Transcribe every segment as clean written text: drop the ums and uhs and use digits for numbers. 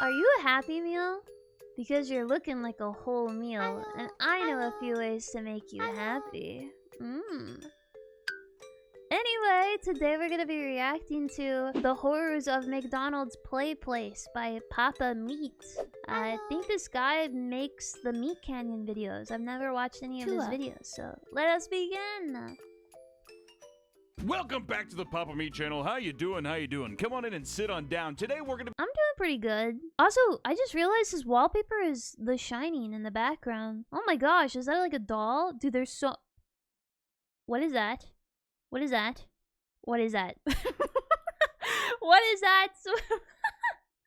Are you a Happy Meal? Because you're looking like a whole meal, and I know a few ways to make you happy. Anyway, today we're gonna be reacting to The Horrors of McDonald's Playplace by PapaMeat. I think this guy makes the Meat Canyon videos. I've never watched any of his videos, so let us begin. Welcome back to the PapaMeat channel. How you doing? How you doing? Come on in and sit on down. Today we're gonna... I'm doing pretty good. Also, I just realized his wallpaper is The Shining in the background. Oh my gosh, is that like a doll? Dude, there's so... What is that? What is that? What is that? What is that?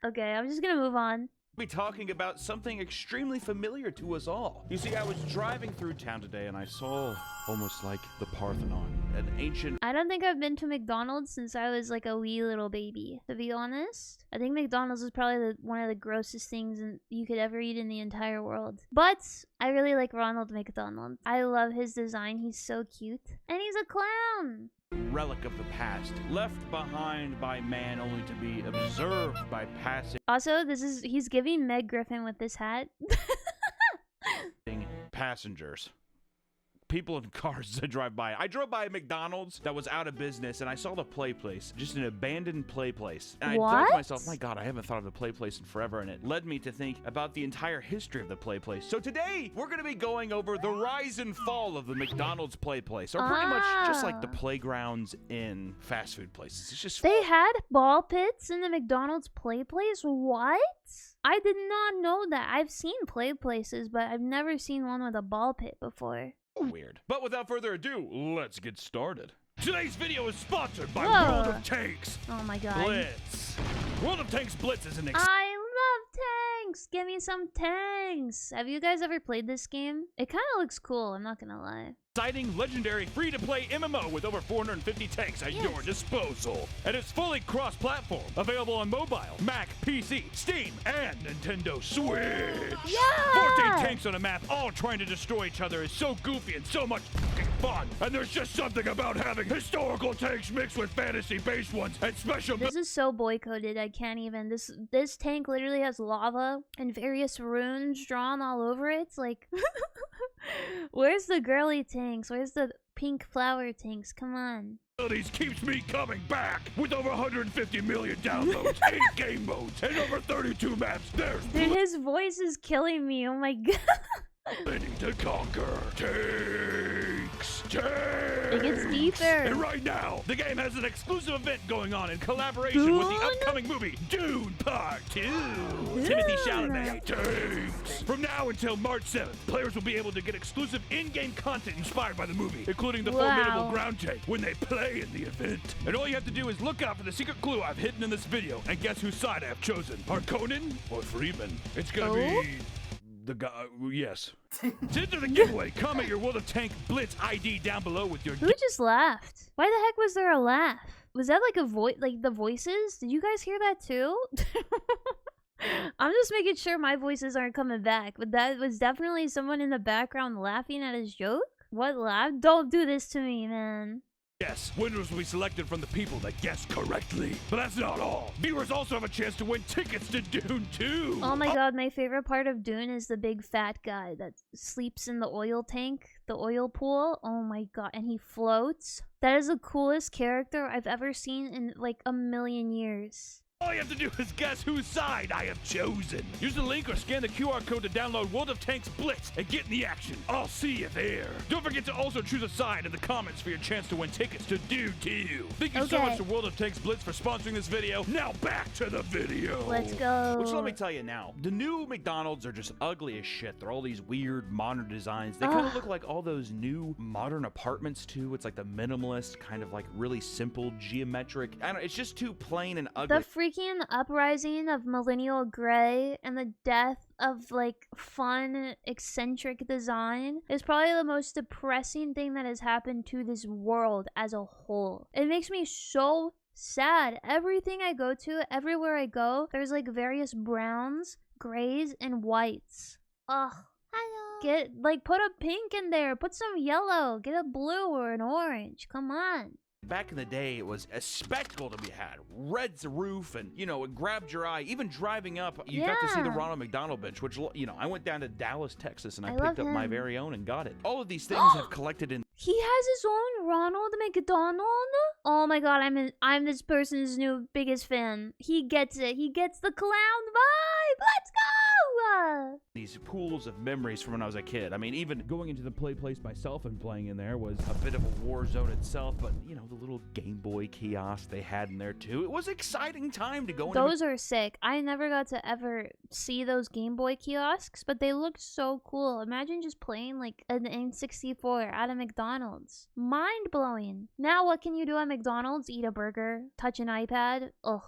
Okay, I'm just gonna move on. Be talking about something extremely familiar to us all. You see, I was driving through town today and I saw almost like the Parthenon, an ancient... I don't think I've been to McDonald's since I was like a wee little baby, to be honest. I think McDonald's is probably one of the grossest things you could ever eat in the entire world. But I really like Ronald McDonald. I love his design. He's so cute. And he's a clown. Relic of the past, left behind by man only to be observed by passing... Also, he's giving Meg Griffin with this hat. passengers. People in cars that drive by. I drove by a McDonald's that was out of business and I saw the Playplace, just an abandoned Playplace. And I thought to myself, my God, I haven't thought of the Playplace in forever, and it led me to think about the entire history of the Playplace. So today, we're going to be going over the rise and fall of the McDonald's Playplace, or pretty much just like the playgrounds in fast food places. It's just... They had ball pits in the McDonald's Playplace? What? I did not know that. I've seen Playplaces, but I've never seen one with a ball pit before. Weird. But without further ado, let's get started. Today's video is sponsored by Whoa. World of Tanks. Oh my God. Blitz. World of Tanks Blitz is an I love tanks. Give me some tanks. Have you guys ever played this game? It kind of looks cool, I'm not gonna lie. exciting, legendary, free-to-play MMO with over 450 tanks at your disposal. And it's fully cross-platform, available on mobile, Mac, PC, Steam, and Nintendo Switch. Yeah! 14 tanks on a map, all trying to destroy each other, is so goofy and so much fucking fun. And there's just something about having historical tanks mixed with fantasy-based ones and special... This is so boy-coded, I can't even. This tank literally has lava and various runes drawn all over it. It's like... Where's the girly tanks? Where's the pink flower tanks? Come on. These keeps me coming back with over 150 million downloads, 8 game modes, and over 32 maps. Dude, his voice is killing me. Oh my god. Ready to conquer. Tanks. It gets deeper. And right now, the game has an exclusive event going on in collaboration with the upcoming movie Dune Part 2. Timothy Chalamet. Tanks. From now until March 7th, players will be able to get exclusive in-game content inspired by the movie, including the formidable ground tank when they play in the event. And all you have to do is look out for the secret clue I've hidden in this video, and guess whose side I have chosen? Harkonnen or Freeman? It's gonna be... the guy, yes. To enter the giveaway, comment your World of Tank Blitz ID down below with your... Who just laughed? Why the heck was there a laugh? Was that like a voice, like the voices? Did you guys hear that too? I'm just making sure my voices aren't coming back, but that was definitely someone in the background laughing at his joke? What laugh? Don't do this to me, man. Yes, winners will be selected from the people that guessed correctly. But that's not all. Viewers also have a chance to win tickets to Dune 2. Oh my god, my favorite part of Dune is the big fat guy that sleeps in the oil tank, the oil pool. Oh my god, and he floats. That is the coolest character I've ever seen in like a million years. All you have to do is guess whose side I have chosen. Use the link or scan the QR code to download World of Tanks Blitz and get in the action. I'll see you there. Don't forget to also choose a side in the comments for your chance to win tickets to Dune 2. Thank you so much to World of Tanks Blitz for sponsoring this video. Now back to the video. Let's go. Which, let me tell you now, the new McDonald's are just ugly as shit. They're all these weird modern designs. They kind of look like all those new modern apartments too. It's like the minimalist, kind of like really simple, geometric. I don't know, it's just too plain and ugly. The freaking uprising of millennial gray and the death of like fun eccentric design is probably the most depressing thing that has happened to this world as a whole. It makes me so sad. Everything I go to, everywhere I go, there's like various browns, grays, and whites. Ugh. Put a pink in there, put some yellow, get a blue or an orange. Come on. Back in the day, it was a spectacle to be had. Red roof, and, it grabbed your eye. Even driving up, you got to see the Ronald McDonald bench, which, I went down to Dallas, Texas, and I picked up my very own and got it. All of these things have collected in... He has his own Ronald McDonald? Oh my god, I'm this person's new biggest fan. He gets it. He gets the clown vibe. Let's go! These pools of memories from when I was a kid. I mean, even going into the Playplace myself and playing in there was a bit of a war zone itself, but, the little Game Boy kiosk they had in there too. It was an exciting time to go into. Those are sick. I never got to ever see those Game Boy kiosks, but they looked so cool. Imagine just playing like an N64 at a McDonald's. Mind blowing. Now what can you do at McDonald's? Eat a burger, touch an iPad. Ugh.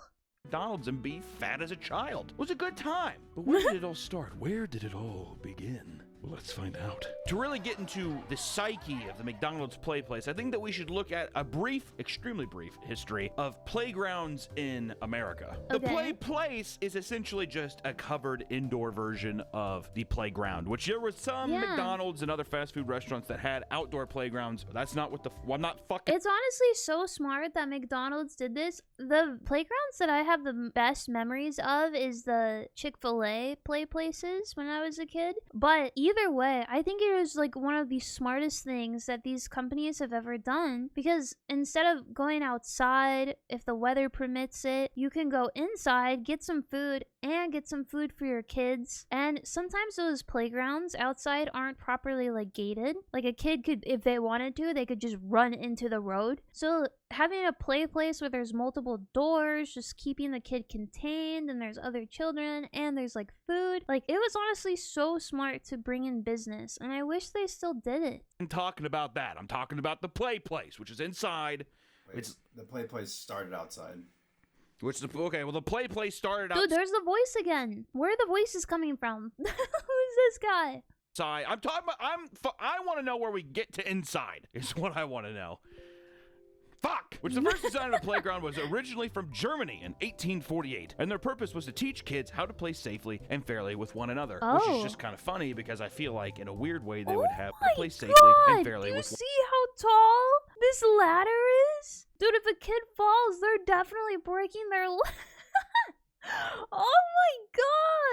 McDonald's and be fat as a child. It was a good time. But where did it all start? Where did it all begin? Well, let's find out. To really get into the psyche of the McDonald's Playplace, I think that we should look at a brief, extremely brief history of playgrounds in America. The Playplace is essentially just a covered indoor version of the playground, which there were some McDonald's and other fast food restaurants that had outdoor playgrounds. But that's not what I'm not fucking... It's honestly so smart that McDonald's did this. The playgrounds that I have the best memories of is the Chick-fil-A play places when I was a kid. But either way, I think it was like one of the smartest things that these companies have ever done, because instead of going outside, if the weather permits it, you can go inside, get some food, and get some food for your kids. And sometimes those playgrounds outside aren't properly like gated. Like a kid could, if they wanted to, they could just run into the road. So having a play place where there's multiple doors, just keeping the kid contained, and there's other children, and there's like food, like it was honestly so smart to bring in business, and I wish they still did it. I'm talking about that. I'm talking about the play place, which is inside. Wait, the play place started outside. The play place started out. Dude, there's the voice again. Where are the voices coming from? Who's this guy? I'm talking about. I want to know where we get to inside. Is what I want to know. Fuck! Which the first design of the playground was originally from Germany in 1848, and their purpose was to teach kids how to play safely and fairly with one another. Oh. Which is just kind of funny because I feel like in a weird way they would have to play safely and fairly Do you with see how tall this ladder is? Dude, if a kid falls, they're definitely breaking their leg. Oh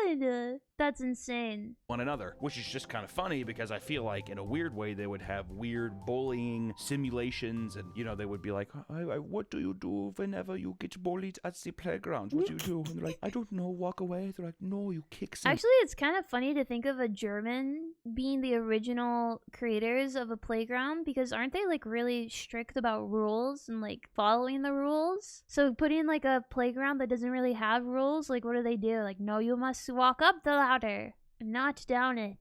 my god! That's insane. One another, which is just kind of funny because I feel like in a weird way they would have weird bullying simulations, and they would be like, what do you do whenever you get bullied at the playground? What do you do? And they're like, I don't know, walk away. They're like, no, you kick some. Actually, it's kind of funny to think of a German being the original creators of a playground, because aren't they like really strict about rules and like following the rules? So putting like a playground that doesn't really have rules, like what do? Like, no, you must walk up the ladder, not down it.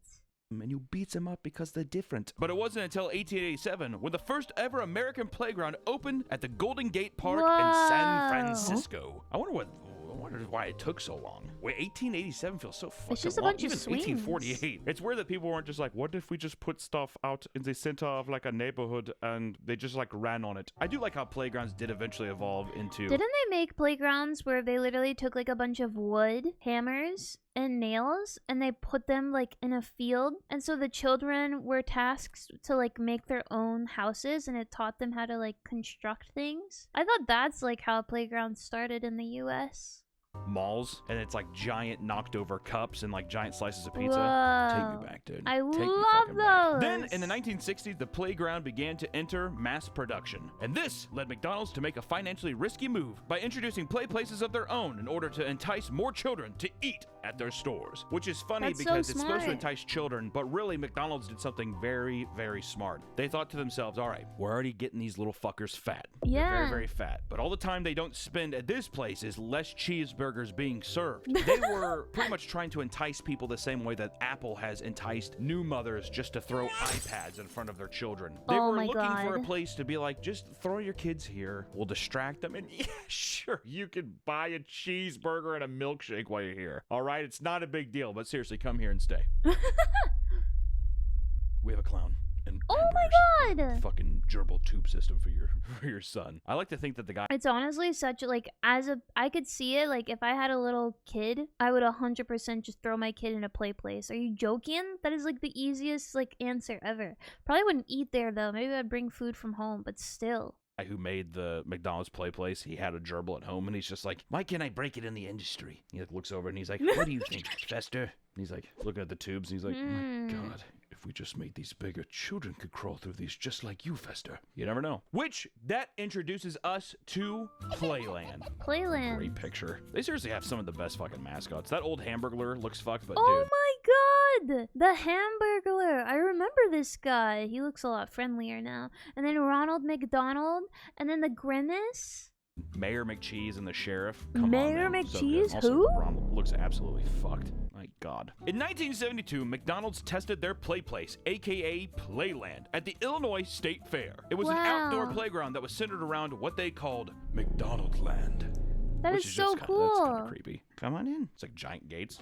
And you beat them up because they're different. But it wasn't until 1887 when the first ever American playground opened at the Golden Gate Park in San Francisco. I wonder why it took so long. Wait, 1887 feels so fucking long. It's just a bunch Even of swings. 1848. It's weird that people weren't just like, what if we just put stuff out in the center of like a neighborhood and they just like ran on it. I do like how playgrounds did eventually evolve into... Didn't they make playgrounds where they literally took like a bunch of wood, hammers, and nails, and they put them like in a field, and so the children were tasked to like make their own houses, and it taught them how to like construct things? I thought that's like how playgrounds started in the US. Malls, and it's like giant knocked over cups and like giant slices of pizza. Whoa. Take me back, dude. I Take me love fucking back. those. Then in the 1960s, the playground began to enter mass production, and this led McDonald's to make a financially risky move by introducing play places of their own in order to entice more children to eat at their stores. Which is funny That's because so it's supposed to smart. entice children, but really McDonald's did something very, very smart. They thought to themselves, all right, we're already getting these little fuckers fat. They're very, very fat. But all the time they don't spend at this place is less cheeseburgers being served. They were pretty much trying to entice people the same way that Apple has enticed new mothers just to throw iPads in front of their children. They Oh were my looking for a God. place to be like, just throw your kids here. We'll distract them. And yeah, sure, you can buy a cheeseburger and a milkshake while you're here. All right, it's not a big deal, but seriously, come here and stay. We have a clown. And Oh my god! fucking gerbil tube system for your son. I like to think that the guy... It's honestly such like, I could see it, like if I had a little kid, I would 100% just throw my kid in a play place. Are you joking? That is like the easiest like answer ever. Probably wouldn't eat there though. Maybe I'd bring food from home, but still. guy who made the McDonald's Playplace, he had a gerbil at home, and he's just like, why can't I break it in the industry? He like, looks over and he's like, what do you think, Fester? And he's like looking at the tubes, and he's like, oh my God. If we just made these bigger, children could crawl through these just like you, Fester. You never know. Which, that introduces us to Playland. Playland. Great picture. They seriously have some of the best fucking mascots. That old Hamburglar looks fucked, but Oh dude. my God! The Hamburglar. I remember this guy. He looks a lot friendlier now. And then Ronald McDonald. And then the Grimace. Mayor McCheese and the sheriff. Come Mayor on, man. McCheese? So also, Who? Ronald looks absolutely fucked. My God. In 1972, McDonald's tested their Playplace, aka Playland, at the Illinois State Fair. It was an outdoor playground that was centered around what they called McDonald Land. That which is so just cool. That's kind of creepy. Come on in. It's like giant gates.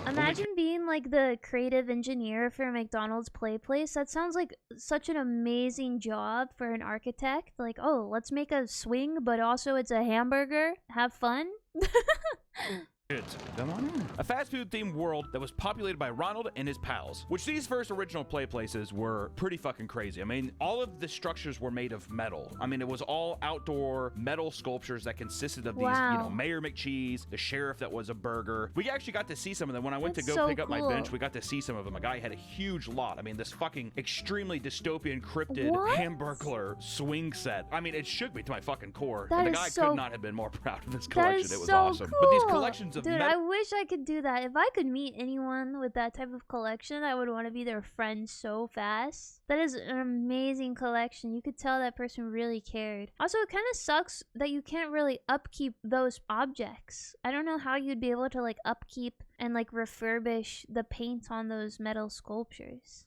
Imagine being like the creative engineer for a McDonald's Playplace. That sounds like such an amazing job for an architect. Like, oh, let's make a swing, but also it's a hamburger. Have fun. Come on in. A fast food themed world that was populated by Ronald and his pals, which these first original play places were pretty fucking crazy. I mean, all of the structures were made of metal. I mean, it was all outdoor metal sculptures that consisted of these, you know, Mayor McCheese, the sheriff that was a burger. We actually got to see some of them. When I went to go pick up my bench, we got to see some of them. A guy had a huge lot. I mean, this fucking extremely dystopian cryptid Hamburglar swing set. I mean, it shook me to my fucking core. That the is guy so- could not have been more proud of this collection. That is It was so awesome. cool. But these collections of Dude, I wish I could do that. If I could meet anyone with that type of collection, I would want to be their friend so fast. That is an amazing collection. You could tell that person really cared. Also, it kind of sucks that you can't really upkeep those objects. I don't know how you'd be able to like upkeep and like refurbish the paint on those metal sculptures.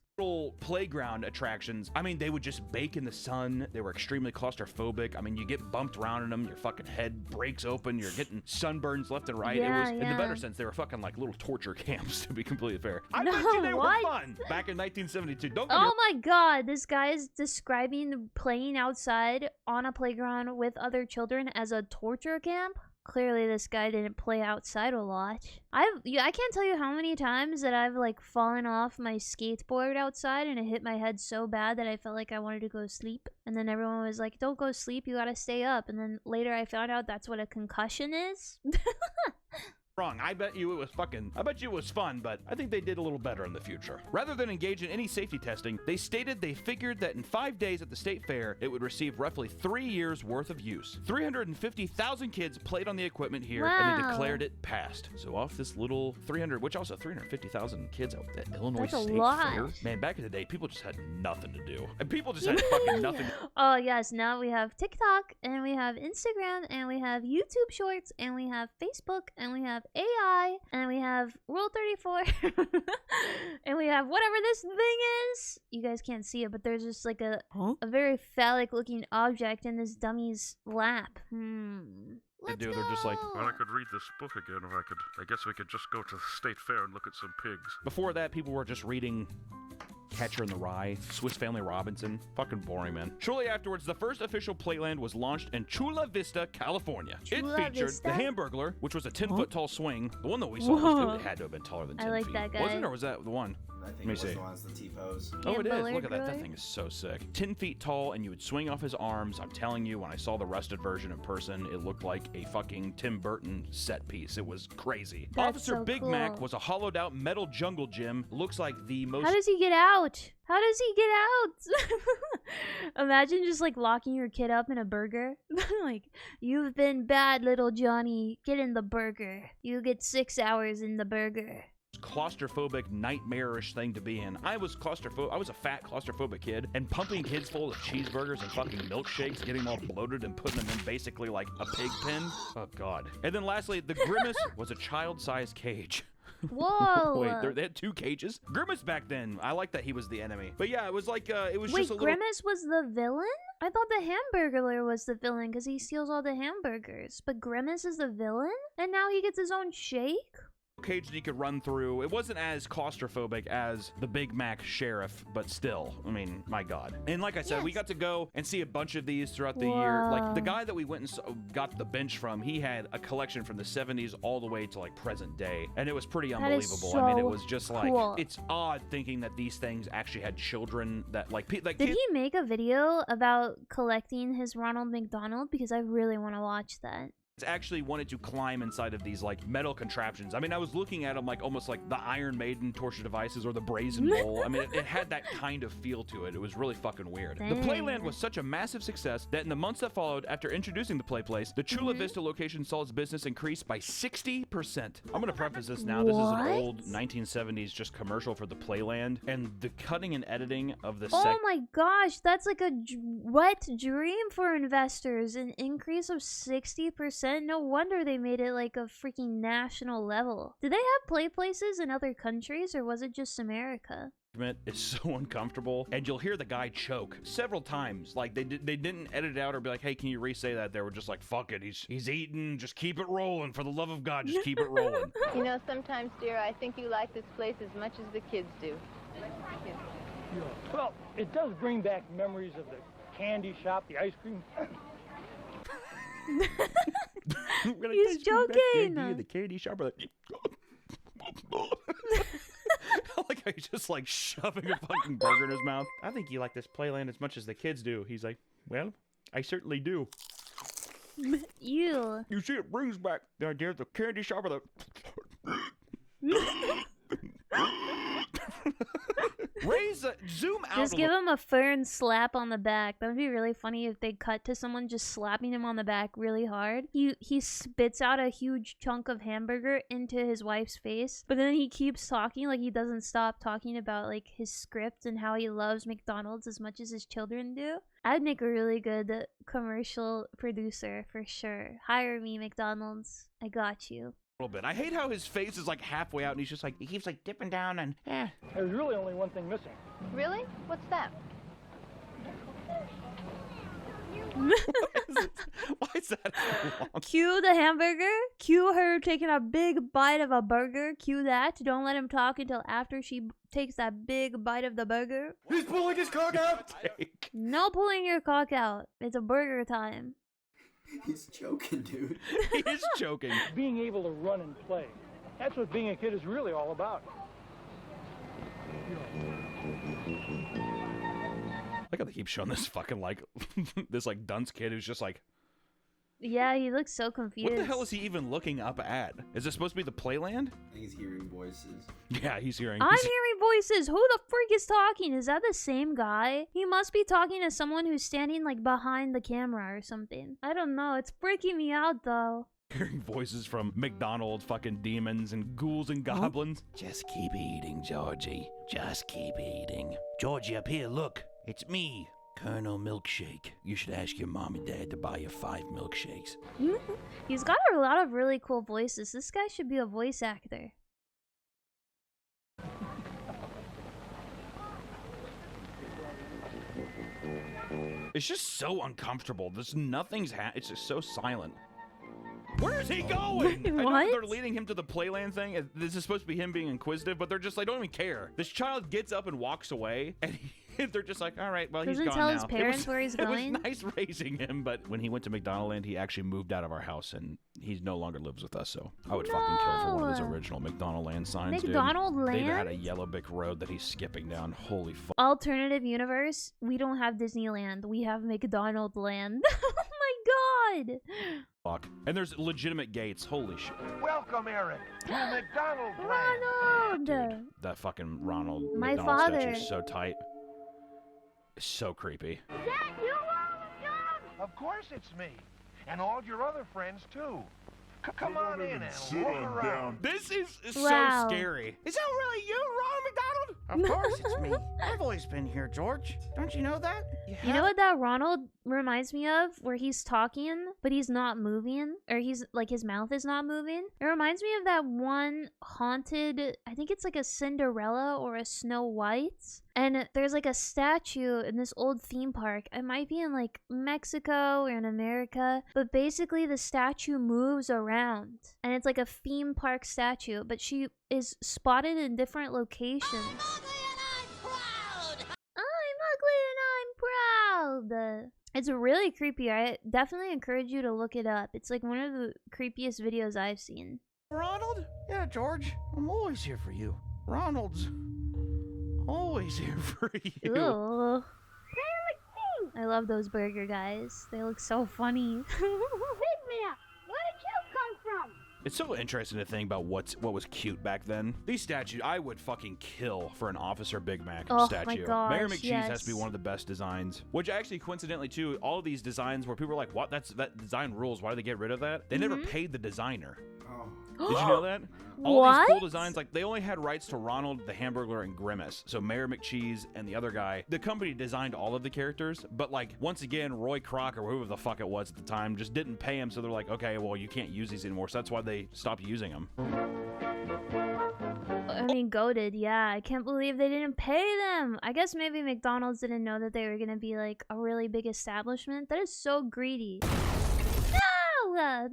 Playground attractions, I mean, they would just bake in the sun. They were extremely claustrophobic. I mean, you get bumped around in them, your fucking head breaks open, you're getting sunburns left and right. It was, in the better sense, they were fucking like little torture camps, to be completely fair. I bet you they were fun back in 1972. Don't get my God, this guy is describing playing outside on a playground with other children as a torture camp. Clearly, this guy didn't play outside a lot. I can't tell you how many times that I've like fallen off my skateboard outside and it hit my head so bad that I felt like I wanted to go sleep. And then everyone was like, "Don't go sleep, you gotta stay up." And then later I found out that's what a concussion is. wrong. I bet you it was fun, but I think they did a little better in the future. Rather than engage in any safety testing, they stated they figured that in 5 days at the state fair, it would receive roughly 3 years worth of use. 350,000 kids played on the equipment here, and they declared it passed. So off this little 350,000 kids out at Illinois State Fair. Man, back in the day, people just had nothing to do. And people just had fucking nothing. Oh yes, now we have TikTok, and we have Instagram, and we have YouTube Shorts, and we have Facebook, and we have AI, and we have Rule 34, and we have whatever this thing is. You guys can't see it, but there's just like a very phallic looking object in this dummy's lap. They're just like, well, I could read this book again, or I guess we could just go to the state fair and look at some pigs. Before that, people were just reading Catcher in the Rye, Swiss Family Robinson. Fucking boring, man. Shortly afterwards, the first official Playland was launched in Chula Vista, California. It featured the Hamburglar, which was a 10-foot tall swing. The one that we saw, it had to have been taller than 10 feet. That guy. Wasn't it, or was that the one? I think it was the one's the T-pose. Oh, it is. Look at that. That thing is so sick. 10 feet tall, and you would swing off his arms. I'm telling you, when I saw the rusted version in person, it looked like a fucking Tim Burton set piece. It was crazy. Officer Big Mac was a hollowed out metal jungle gym. Looks like the most... How does he get out? How does he get out? Imagine just like locking your kid up in a burger. Like, you've been bad, little Johnny. Get in the burger. You get 6 hours in the burger. Claustrophobic, nightmarish thing to be in. I was claustrophobic. I was a fat claustrophobic kid, and pumping kids full of cheeseburgers and fucking milkshakes, getting them all bloated and putting them in basically like a pig pen. Oh god. And then lastly, the Grimace was a child-sized cage. Whoa! Wait, they had 2 cages? Grimace back then, I like that he was the enemy. But yeah, it was like, it was Wait, just a little... Grimace was the villain? I thought the Hamburglar was the villain because he steals all the hamburgers. But Grimace is the villain? And now he gets his own shake? cage that you could run through. It wasn't as claustrophobic as the Big Mac Sheriff, but still, I mean, my God. And like I said, we got to go and see a bunch of these throughout the year. Like the guy that we went and got the bench from, he had a collection from the 70s all the way to like present day, and it was pretty unbelievable. So I mean, it was just like cool. It's odd thinking that these things actually had children that like Did he make a video about collecting his Ronald McDonald? Because I really want to watch that. Actually wanted to climb inside of these like metal contraptions. I mean, I was looking at them like almost like the Iron Maiden torture devices or the Brazen Bull. I mean, it had that kind of feel to it. It was really fucking weird. Dang. The Playland was such a massive success that in the months that followed after introducing the Playplace, the Chula Vista location saw its business increase by 60%. I'm gonna preface this now. This is an old 1970s just commercial for the Playland, and the cutting and editing of the Oh my gosh, that's like a wet dream for investors. An increase of 60%. No wonder they made it like a freaking national level. Did they have play places in other countries, or was it just America? Is so uncomfortable, and you'll hear the guy choke several times. Like they didn't edit it out or be like, hey, can you re-say that? They were just like, fuck it, he's eating, just keep it rolling, for the love of God, just keep it rolling. You know, sometimes, dear, I think you like this place as much as the kids do. Well, it does bring back memories of the candy shop, the ice cream. He's joking. The candy shop. I like how he's just like shoving a fucking burger in his mouth. I think you like this Playland as much as the kids do. He's like, well, I certainly do. Ew. You see, it brings back the idea of the candy shop or the... Zoom out. Just give him a firm slap on the back. That would be really funny if they cut to someone just slapping him on the back really hard. He spits out a huge chunk of hamburger into his wife's face, but then he keeps talking, like he doesn't stop talking about like his script and how he loves McDonald's as much as his children do. I'd make a really good commercial producer for sure. Hire me, McDonald's. I got you. Little bit. I hate how his face is like halfway out and he's just like, he keeps like dipping down and There's really only one thing missing. Really? What's that? Why is that so long? Cue the hamburger. Cue her taking a big bite of a burger. Cue that. Don't let him talk until after she takes that big bite of the burger. He's pulling his cock out! No pulling your cock out. It's a burger time. He's choking, dude. He is choking. Being able to run and play. That's what being a kid is really all about. Like how they keep showing this fucking like this like dunce kid who's just like, Yeah, he looks so confused. what the hell is he even looking up at? Is this supposed to be the Playland? He's hearing voices. Yeah, he's hearing. I'm hearing voices. Who the freak is talking? Is that the same guy? He must be talking to someone who's standing like behind the camera or something. I don't know. It's freaking me out though. Hearing voices from McDonald's fucking demons and ghouls and goblins. Just keep eating, Georgie. Just keep eating. Georgie, up here, look. It's me, Colonel Milkshake. You should ask your mom and dad to buy you 5 milkshakes. He's got a lot of really cool voices. This guy should be a voice actor. It's just so uncomfortable. There's nothing's it's just so silent. Where is he going? I know What? they're leading him to the Playland thing. This is supposed to be him being inquisitive, but they're just like, don't even care. This child gets up and walks away, and they're just like, all right, well, he's Doesn't gone tell now. his parents where he's going? It was nice raising him, but when he went to McDonaldland, he actually moved out of our house, and he no longer lives with us, so I would fucking kill for one of his original McDonaldland signs, McDonald dude. They Land? had a yellow brick road that he's skipping down. Holy fuck. Alternative universe. We don't have Disneyland. We have McDonald Land. Oh my god. Fuck. And there's legitimate gates. Holy shit. Welcome, Eric, to McDonald Land. Ronald. Dude, that fucking Ronald My McDonald father. statue is so tight. It's so creepy. Dad, you Ronald McDonald! Of course it's me. And all your other friends, too. Come on in and look around. This is Wow. so scary. Is that really you, Ronald McDonald? Of course it's me. I've always been here, George. Don't you know that? You know what that Ronald reminds me of? Where he's talking, but he's not moving. Or he's, like, his mouth is not moving. It reminds me of that one haunted, I think it's like a Cinderella or a Snow White. And there's like a statue in this old theme park. It might be in like Mexico or in America. But basically the statue moves around. And it's like a theme park statue. But she is spotted in different locations. I'm ugly and I'm proud. It's really creepy. I definitely encourage you to look it up. It's like one of the creepiest videos I've seen. Ronald? Yeah, George. I'm always here for you. Ronald's always here for you. Ew. I love those burger guys. They look so funny. It's so interesting to think about what was cute back then. These statues, I would fucking kill for an Officer Big Mac statue. My gosh, Mayor McCheese yes. has to be one of the best designs. Which actually, coincidentally, too, all of these designs where people are like, "What? That design rules. Why do they get rid of that?" They never paid the designer. Oh. Did you know that? All What? these cool designs, like, they only had rights to Ronald, the Hamburglar, and Grimace. So Mayor McCheese and the other guy, the company designed all of the characters, but, like, once again, Roy Kroc, or whoever the fuck it was at the time, just didn't pay him, so they're like, okay, well, you can't use these anymore, so that's why they stopped using them. I mean, goated, yeah. I can't believe they didn't pay them. I guess maybe McDonald's didn't know that they were gonna be, like, a really big establishment. That is so greedy. No!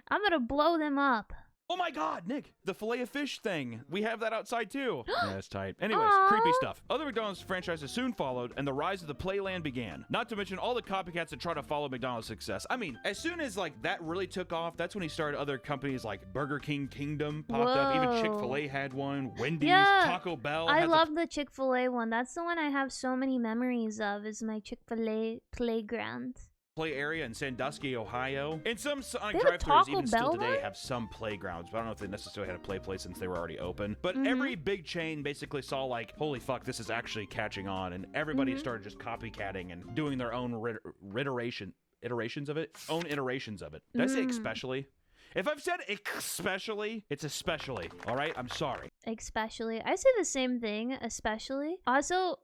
I'm gonna blow them up. Oh my god, Nick, the Filet-O-Fish thing. We have that outside too. Yeah, that's tight. Anyways, Aww. creepy stuff. Other McDonald's franchises soon followed, and the rise of the Playland began. Not to mention all the copycats that try to follow McDonald's success. I mean, as soon as like that really took off, that's when he started other companies like Burger King Kingdom popped up. Even Whoa. Chick-fil-A had one. Wendy's, Yeah, Taco Bell. I has love the Chick-fil-A one. That's the one I have so many memories of, is my Chick-fil-A playground. play area in Sandusky, Ohio. And some Sonic They have a drive-thrus Taco even still Bell today there? have some playgrounds, but I don't know if they necessarily had a Playplace since they were already open. But every big chain basically saw like, holy fuck, this is actually catching on, and everybody started just copycatting and doing their own iterations of it. Did I say especially? If I've said especially, it's especially. All right, I'm sorry. Especially. I say the same thing, especially. Also,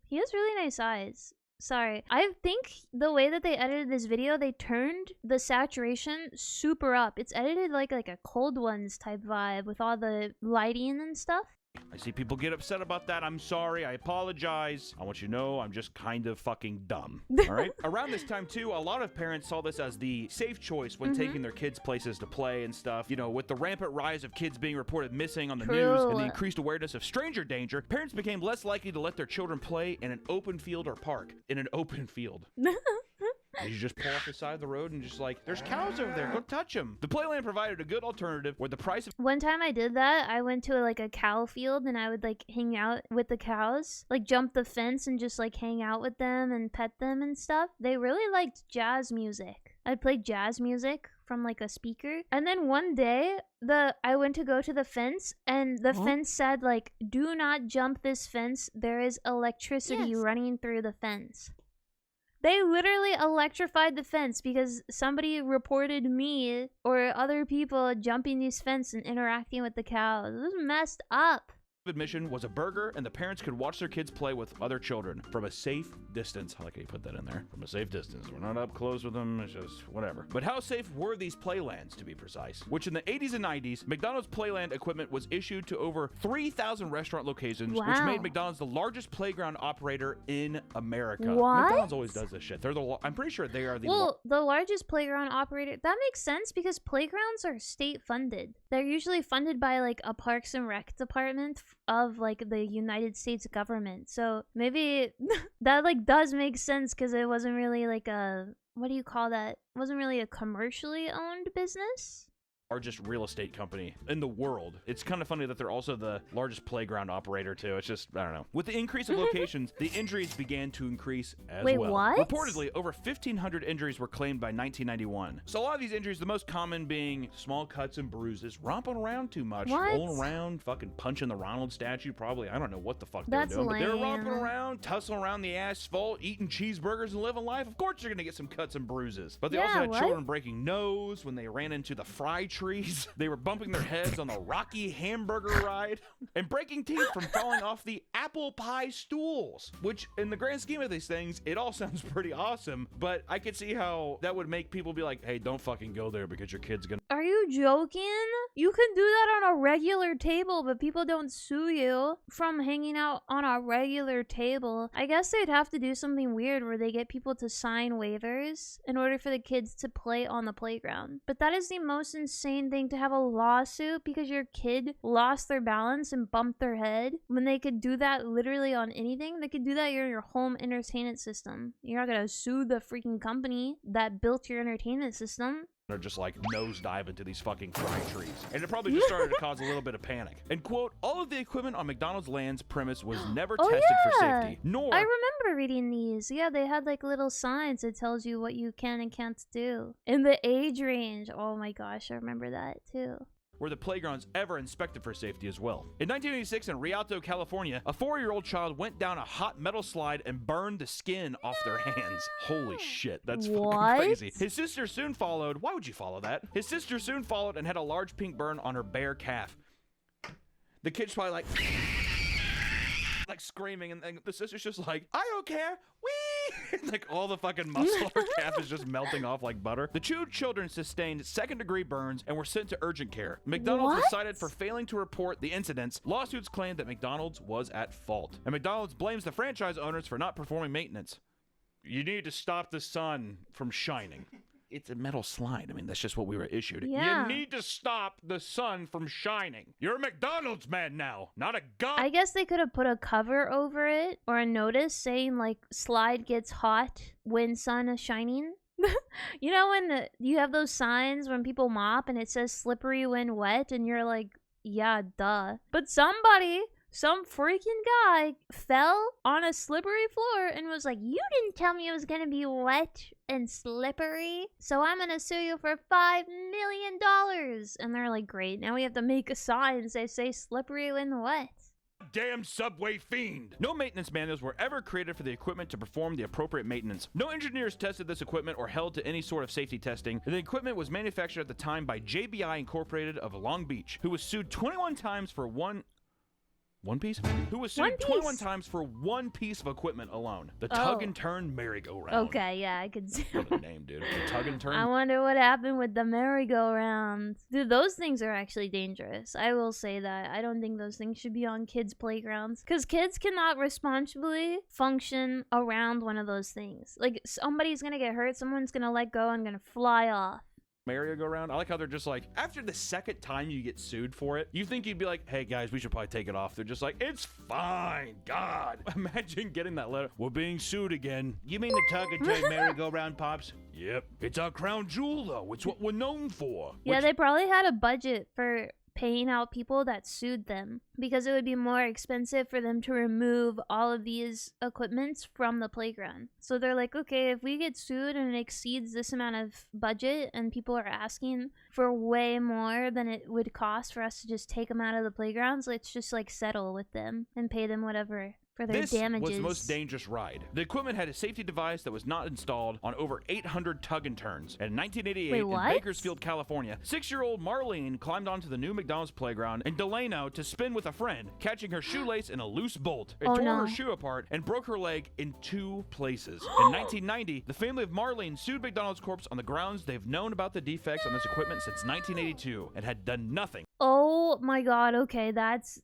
he has really nice eyes. Sorry. I think the way that they edited this video, they turned the saturation super up. It's edited like a Cold Ones type vibe with all the lighting and stuff. I see people get upset about that. I'm sorry. I apologize. I want you to know I'm just kind of fucking dumb. All right? Around this time, too, a lot of parents saw this as the safe choice when taking their kids places to play and stuff. You know, with the rampant rise of kids being reported missing on the news and the increased awareness of stranger danger, parents became less likely to let their children play in an open field or park. In an open field. You just pull off the side of the road and just like, there's cows over there, go touch them. The Playland provided a good alternative where the price of One time I did that, I went to like a cow field and I would like hang out with the cows, like jump the fence and just like hang out with them and pet them and stuff. They really liked jazz music. I'd play jazz music from like a speaker. And then one day I went to go to the fence and the fence said like, do not jump this fence. There is electricity running through the fence. They literally electrified the fence because somebody reported me or other people jumping these fences and interacting with the cows. It was messed up. admission was a burger, and the parents could watch their kids play with other children from a safe distance. I like how you put that in there. From a safe distance. We're not up close with them. It's just whatever. But how safe were these Playlands, to be precise? Which in the 80s and 90s, McDonald's Playland equipment was issued to over 3,000 restaurant locations, which made McDonald's the largest playground operator in America. What? McDonald's always does this shit. They're the. I'm pretty sure they are the. The largest playground operator. That makes sense because playgrounds are state funded. They're usually funded by like a Parks and Rec department of like the United States government. So maybe that like does make sense because it wasn't really like a, what do you call that? It wasn't really a commercially owned business. Largest real estate company in the world. It's kind of funny that they're also the largest playground operator too. It's just, I don't know. With the increase of locations, the injuries began to increase as well. Wait, what? Reportedly, over 1,500 injuries were claimed by 1991. So a lot of these injuries, the most common being small cuts and bruises, romping around too much, rolling around, fucking punching the Ronald statue, probably. I don't know what the fuck they were doing, but they were romping around, tussling around the asphalt, eating cheeseburgers and living life. Of course you're gonna get some cuts and bruises. But they also had children breaking nose when they ran into the fry trees. They were bumping their heads on the Rocky Hamburger ride and breaking teeth from falling off the apple pie stools, which in the grand scheme of these things, it all sounds pretty awesome, but I could see how that would make people be like, hey, don't fucking go there because your kid's gonna... Are you joking? You can do that on a regular table, but people don't sue you from hanging out on a regular table. I guess they'd have to do something weird where they get people to sign waivers in order for the kids to play on the playground. But that is the most insane thing, to have a lawsuit because your kid lost their balance and bumped their head, when they could do that literally on anything. They could do that in your home entertainment system. You're not gonna sue the freaking company that built your entertainment system. Or just like nosedive into these fucking fry trees. And it probably just started to cause a little bit of panic. And quote, all of the equipment on McDonald's land's premise was never tested for safety, nor... I remember reading these. Yeah, they had like little signs that tells you what you can and can't do. In the age range. Oh my gosh, I remember that too. Were the playgrounds ever inspected for safety as well. In 1986 in Rialto, California, a 4-year-old child went down a hot metal slide and burned the skin off their hands. Holy shit, that's fucking crazy. His sister soon followed. Why would you follow that? His sister soon followed and had a large pink burn on her bare calf. The kid's probably like screaming, and the sister's just like, I don't care, wee! Like all the fucking muscle of her calf is just melting off like butter. The two children sustained second-degree burns and were sent to urgent care. McDonald's was cited for failing to report the incidents. Lawsuits claimed that McDonald's was at fault, and McDonald's blames the franchise owners for not performing maintenance. You need to stop the sun from shining. It's a metal slide. I mean, that's just what we were issued. Yeah. You need to stop the sun from shining. You're a McDonald's man now, not a god. I guess they could have put a cover over it or a notice saying like slide gets hot when sun is shining. You know when you have those signs when people mop and it says slippery when wet, and you're like, yeah, duh. But some freaking guy fell on a slippery floor and was like, you didn't tell me it was gonna be wet and slippery, so I'm gonna sue you for $5 million. And they're like, great, now we have to make a sign that say slippery when wet. Damn subway fiend. No maintenance manuals were ever created for the equipment to perform the appropriate maintenance. No engineers tested this equipment or held to any sort of safety testing. The equipment was manufactured at the time by JBI Incorporated of Long Beach, who was sued 21 times for one piece? Who was sued 21 times for one piece of equipment alone. The tug and turn merry-go-round. Okay, yeah, I could see. What a name, dude. The tug and turn. I wonder what happened with the merry-go-round. Dude, those things are actually dangerous. I will say that. I don't think those things should be on kids' playgrounds. Because kids cannot responsibly function around one of those things. Like, somebody's gonna get hurt, someone's gonna let go and gonna fly off. Merry-go-round. I like how they're just like, after the second time you get sued for it, you think you'd be like, hey guys, we should probably take it off. They're just like, it's fine, God. Imagine getting that letter. We're being sued again. You mean the tug and turn merry-go-round, Pops? Yep. It's our crown jewel, though. It's what we're known for. Yeah, they probably had a budget for paying out people that sued them, because it would be more expensive for them to remove all of these equipments from the playground. So they're like, okay, if we get sued and it exceeds this amount of budget and people are asking for way more than it would cost for us to just take them out of the playgrounds, let's just like settle with them and pay them whatever for their damages. This was the most dangerous ride. The equipment had a safety device that was not installed on over 800 tug and turns. And in 1988, in Bakersfield, California, 6-year-old Marlene climbed onto the new McDonald's playground in Delano to spin with a friend, catching her shoelace in a loose bolt. It tore her shoe apart and broke her leg in 2 places. In 1990, the family of Marlene sued McDonald's Corp on the grounds they've known about the defects on this equipment since 1982 and had done nothing. Oh my god, okay, that's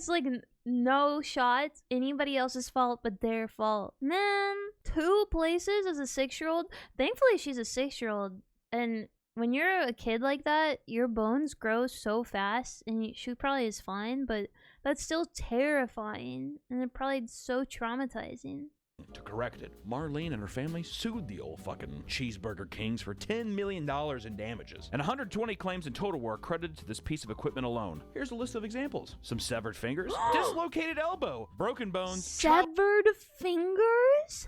like no shot anybody else's fault but their fault. Man, 2 places as a 6-year-old. Thankfully she's a 6-year-old, and when you're a kid like that, your bones grow so fast, and she probably is fine, but that's still terrifying, and it probably so traumatizing. To correct it, Marlene and her family sued the old fucking Cheeseburger Kings for $10 million in damages, and 120 claims in total were credited to this piece of equipment alone. Here's a list of examples. Some severed fingers, dislocated elbow, broken bones, severed fingers?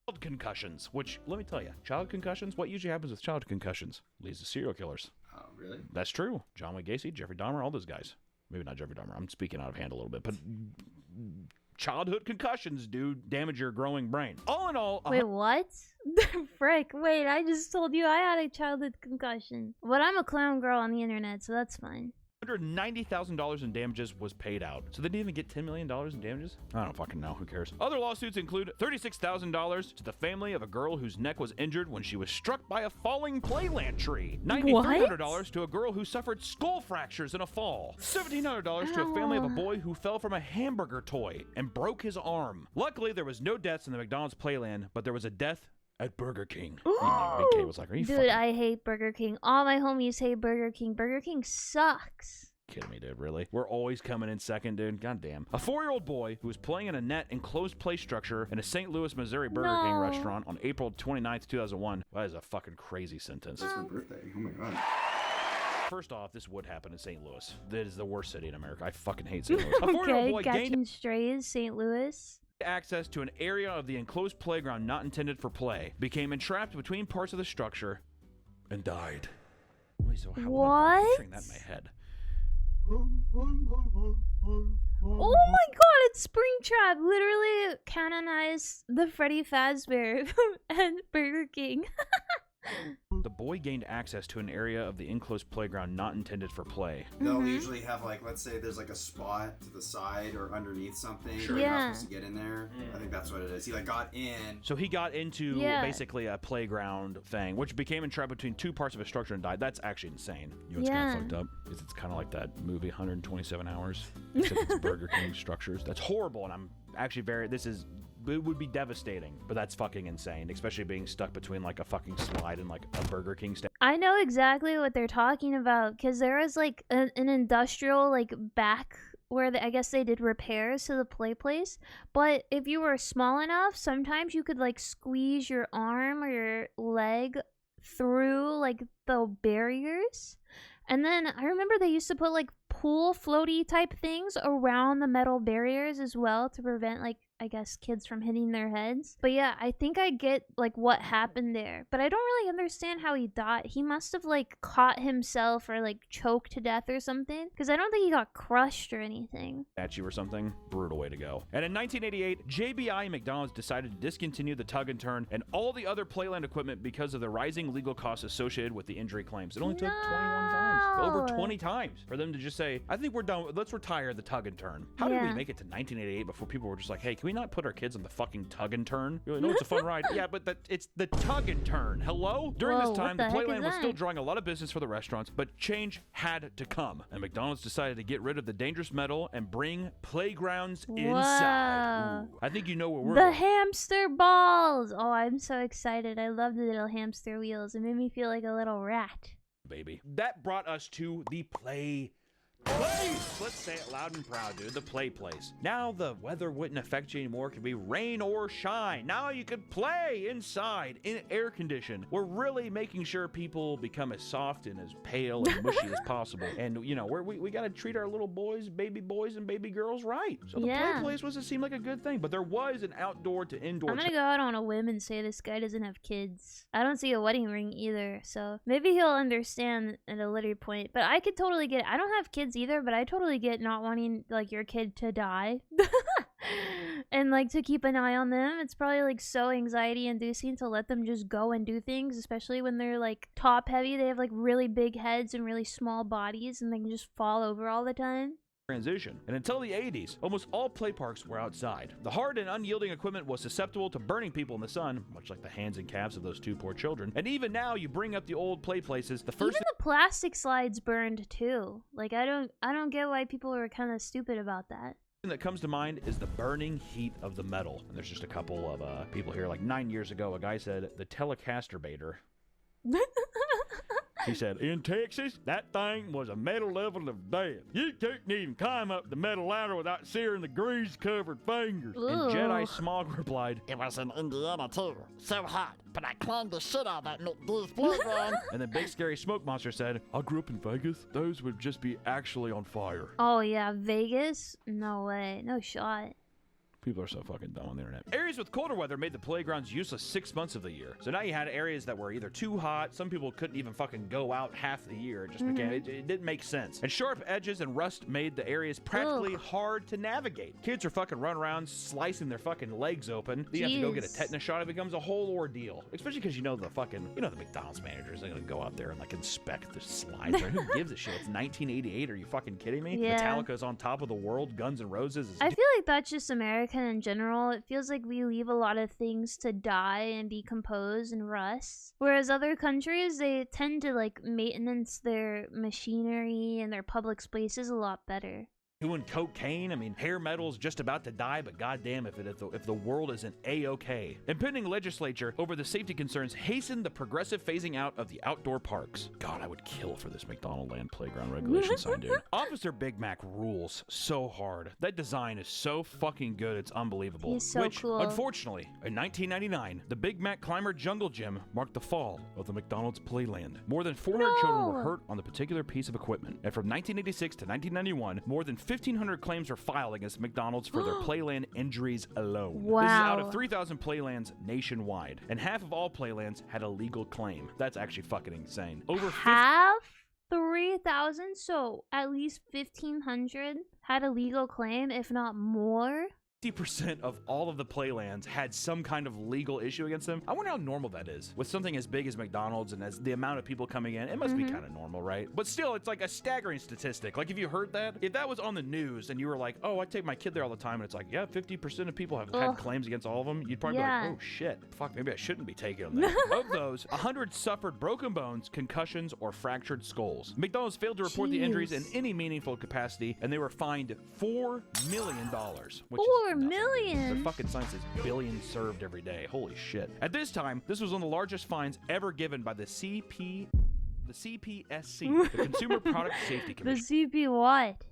Child concussions, which, let me tell you, child concussions, what usually happens with child concussions? Leads to serial killers. Oh, really? That's true. John Wayne Gacy, Jeffrey Dahmer, all those guys. Maybe not Jeffrey Dahmer. I'm speaking out of hand a little bit, but childhood concussions do damage your growing brain. All in all, Wait, what? Frick, wait, I just told you I had a childhood concussion. But I'm a clown girl on the internet, so that's fine. $190,000 in damages was paid out. So they didn't even get $10 million in damages? I don't fucking know. Who cares? Other lawsuits include $36,000 to the family of a girl whose neck was injured when she was struck by a falling Playland tree. $9,300 to a girl who suffered skull fractures in a fall. $1,700 to a family of a boy who fell from a hamburger toy and broke his arm. Luckily, there was no deaths in the McDonald's Playland, but there was a death at Burger King. Big K was like, are you Dude, I hate Burger King. All my homies hate Burger King. Burger King sucks. Kidding me, dude, really? We're always coming in second, dude. God damn. A 4-year-old boy who was playing in a net enclosed play structure in a St. Louis, Missouri Burger King restaurant on April 29th, 2001. That is a fucking crazy sentence. It's my birthday. Oh my god. First off, this would happen in St. Louis. That is the worst city in America. I fucking hate St. Louis. A 4-year-old boy catching strays, St. Louis. Access to an area of the enclosed playground not intended for play, became entrapped between parts of the structure, and died. Wait, so how am I picturing that in my head? Oh my god, it's Springtrap! Literally canonized the Freddy Fazbear and Burger King. The boy gained access to an area of the enclosed playground not intended for play. They'll usually have, like, let's say there's like a spot to the side or underneath something. Sure. You're not supposed to get in there. I think that's what it is. He like got in. So he got into basically a playground thing, which became entrapped between two parts of a structure and died. That's actually insane. You know what's kind of fucked up? Is it's kind of like that movie 127 Hours, except it's Burger King structures. That's horrible, and I'm actually it would be devastating, but that's fucking insane, especially being stuck between like a fucking slide and like a Burger King stand. I know exactly what they're talking about, because there was like an industrial like back where I guess they did repairs to the Playplace, but if you were small enough, sometimes you could like squeeze your arm or your leg through like the barriers. And then I remember they used to put like pool floaty type things around the metal barriers as well to prevent like, I guess, kids from hitting their heads. But yeah, I think I get like what happened there, but I don't really understand how he died. He must have like caught himself or like choked to death or something, because I don't think he got crushed or anything. Statue or something. Brutal way to go. And in 1988, JBI and McDonald's decided to discontinue the tug and turn and all the other Playland equipment because of the rising legal costs associated with the injury claims. It only took 21 times, over 20 times, for them to just say, I think we're done. Let's retire the tug and turn. How did we make it to 1988 before people were just like, hey, can we not put our kids on the fucking tug and turn? You're like, no, it's a fun ride. Yeah, but it's the tug and turn. Hello? During this time, the Playland was still drawing a lot of business for the restaurants, but change had to come. And McDonald's decided to get rid of the dangerous metal and bring playgrounds inside. Ooh, I think you know where we're going. Hamster balls. Oh, I'm so excited. I love the little hamster wheels. It made me feel like a little rat. Baby. That brought us to the Playplace. Let's say it loud and proud, dude. The Playplace. Now the weather wouldn't affect you anymore. It could be rain or shine. Now you could play inside in air condition. We're really making sure people become as soft and as pale and mushy as possible. And you know, we got to treat our little boys and baby girls right. So the Playplace wasn't seem like a good thing, but there was an outdoor to indoor. I'm gonna go out on a whim and say this guy doesn't have kids. I don't see a wedding ring either, so maybe he'll understand at a later point. But I could totally get it. I don't have kids either, but I totally get not wanting like your kid to die and like to keep an eye on them. It's probably like so anxiety inducing to let them just go and do things, especially when they're like top heavy. They have like really big heads and really small bodies, and they can just fall over all the time. Transition. And until the 80s, almost all play parks were outside. The hard and unyielding equipment was susceptible to burning people in the sun, much like the hands and calves of those two poor children. And even now, you bring up the old play places, even the plastic slides burned too. Like I don't get why people were kind of stupid about that. That comes to mind is the burning heat of the metal. And there's just a couple of people here. Like 9 years ago, a guy said the Telecaster-baiter. He said, in Texas, that thing was a metal level of death. You couldn't even climb up the metal ladder without searing the grease-covered fingers. Ooh. And Jedi Smog replied, it was in Indiana, too. So hot. But I climbed the shit out of that McD's playground. And then Big Scary Smoke Monster said, I grew up in Vegas. Those would just be actually on fire. Oh, yeah. Vegas? No way. No shot. People are so fucking dumb on the internet. Areas with colder weather made the playgrounds useless 6 months of the year. So now you had areas that were either too hot, some people couldn't even fucking go out half the year. It just became, it didn't make sense. And sharp edges and rust made the areas practically hard to navigate. Kids are fucking running around slicing their fucking legs open. You have to go get a tetanus shot. It becomes a whole ordeal. Especially because the McDonald's managers are gonna go out there and like inspect the slides. Right? Who gives a shit? It's 1988. Are you fucking kidding me? Yeah. Metallica's on top of the world. Guns N' Roses is I feel like that's just American in general. It feels like we leave a lot of things to die and decompose and rust. Whereas other countries, they tend to like maintenance their machinery and their public spaces a lot better. doing cocaine. I mean, hair metal's just about to die, but goddamn if the world isn't A-okay. Impending legislature over the safety concerns hastened the progressive phasing out of the outdoor parks. God, I would kill for this McDonald Land playground regulation sign, dude. Officer Big Mac rules so hard. That design is so fucking good, it's unbelievable. He's so cool. Unfortunately, in 1999, the Big Mac Climber Jungle Gym marked the fall of the McDonald's Playland. More than 400 children were hurt on the particular piece of equipment. And from 1986 to 1991, more than 1,500 claims were filed against McDonald's for their Playland injuries alone. Wow. This is out of 3,000 Playlands nationwide. And half of all Playlands had a legal claim. That's actually fucking insane. Over half? 3,000? So at least 1,500 had a legal claim, if not more? 50% of all of the Playlands had some kind of legal issue against them. I wonder how normal that is. With something as big as McDonald's and as the amount of people coming in, it must be kind of normal, right? But still, it's like a staggering statistic. Like, if you heard that, if that was on the news and you were like, oh, I take my kid there all the time, and it's like, yeah, 50% of people have had claims against all of them, you'd probably be like, oh shit, fuck, maybe I shouldn't be taking them there. Of those, 100 suffered broken bones, concussions, or fractured skulls. McDonald's failed to report the injuries in any meaningful capacity, and they were fined $4 million, which is million. The fucking sign says billions served every day. Holy shit. At this time, this was one of the largest fines ever given by the CPSC, the Consumer Product Safety Commission. The CP what?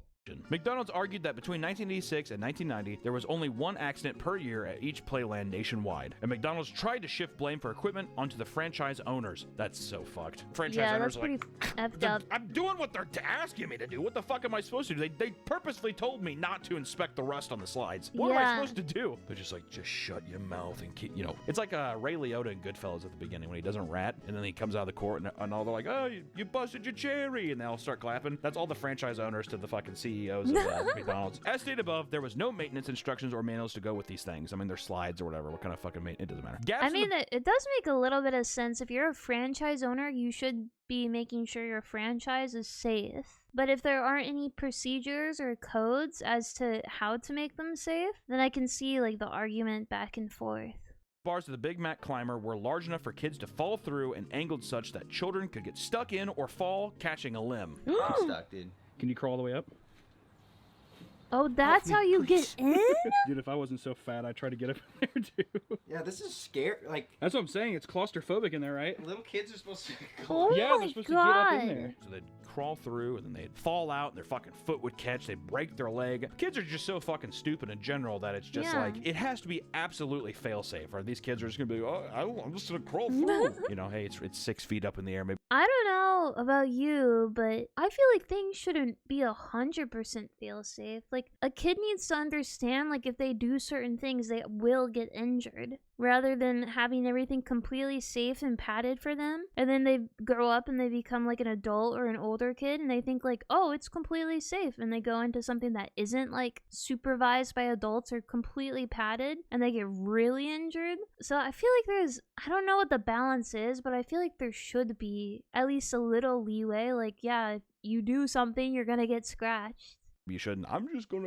McDonald's argued that between 1986 and 1990, there was only one accident per year at each Playland nationwide. And McDonald's tried to shift blame for equipment onto the franchise owners. That's so fucked. Franchise owners are like, effed up. I'm doing what they're asking me to do. What the fuck am I supposed to do? They purposefully told me not to inspect the rust on the slides. What am I supposed to do? They're just like, just shut your mouth and keep, it's like Ray Liotta in Goodfellas at the beginning when he doesn't rat, and then he comes out of the court and all they're like, oh, you busted your cherry, and they all start clapping. That's all the franchise owners to the fucking CEOs of McDonald's. As stated above, there was no maintenance instructions or manuals to go with these things. I mean, they're slides or whatever. What kind of fucking maintenance? It doesn't matter. It does make a little bit of sense. If you're a franchise owner, you should be making sure your franchise is safe. But if there aren't any procedures or codes as to how to make them safe, then I can see like the argument back and forth. Bars of the Big Mac Climber were large enough for kids to fall through and angled such that children could get stuck in or fall catching a limb. I'm stuck, dude. Can you crawl all the way up? Oh, that's how you get in? Dude, if I wasn't so fat, I'd try to get up in there too. Yeah, this is scary. Like, that's what I'm saying. It's claustrophobic in there, right? Little kids are supposed to. Yeah, they're supposed to get up in there. So they'd crawl through, and then they'd fall out, and their fucking foot would catch. They'd break their leg. Kids are just so fucking stupid in general that it's just like it has to be absolutely fail-safe, or these kids are just gonna be, oh, I'm just gonna crawl through. Hey, it's 6 feet up in the air. Maybe. I don't know about you, but I feel like things shouldn't be 100% fail-safe. Like, a kid needs to understand, like, if they do certain things, they will get injured. Rather than having everything completely safe and padded for them, and then they grow up and they become like an adult or an older kid, and they think like, oh, it's completely safe, and they go into something that isn't like supervised by adults or completely padded, and they get really injured. So I feel like I don't know what the balance is, but I feel like there should be at least a little leeway. Like, yeah, if you do something, you're gonna get scratched. You shouldn't.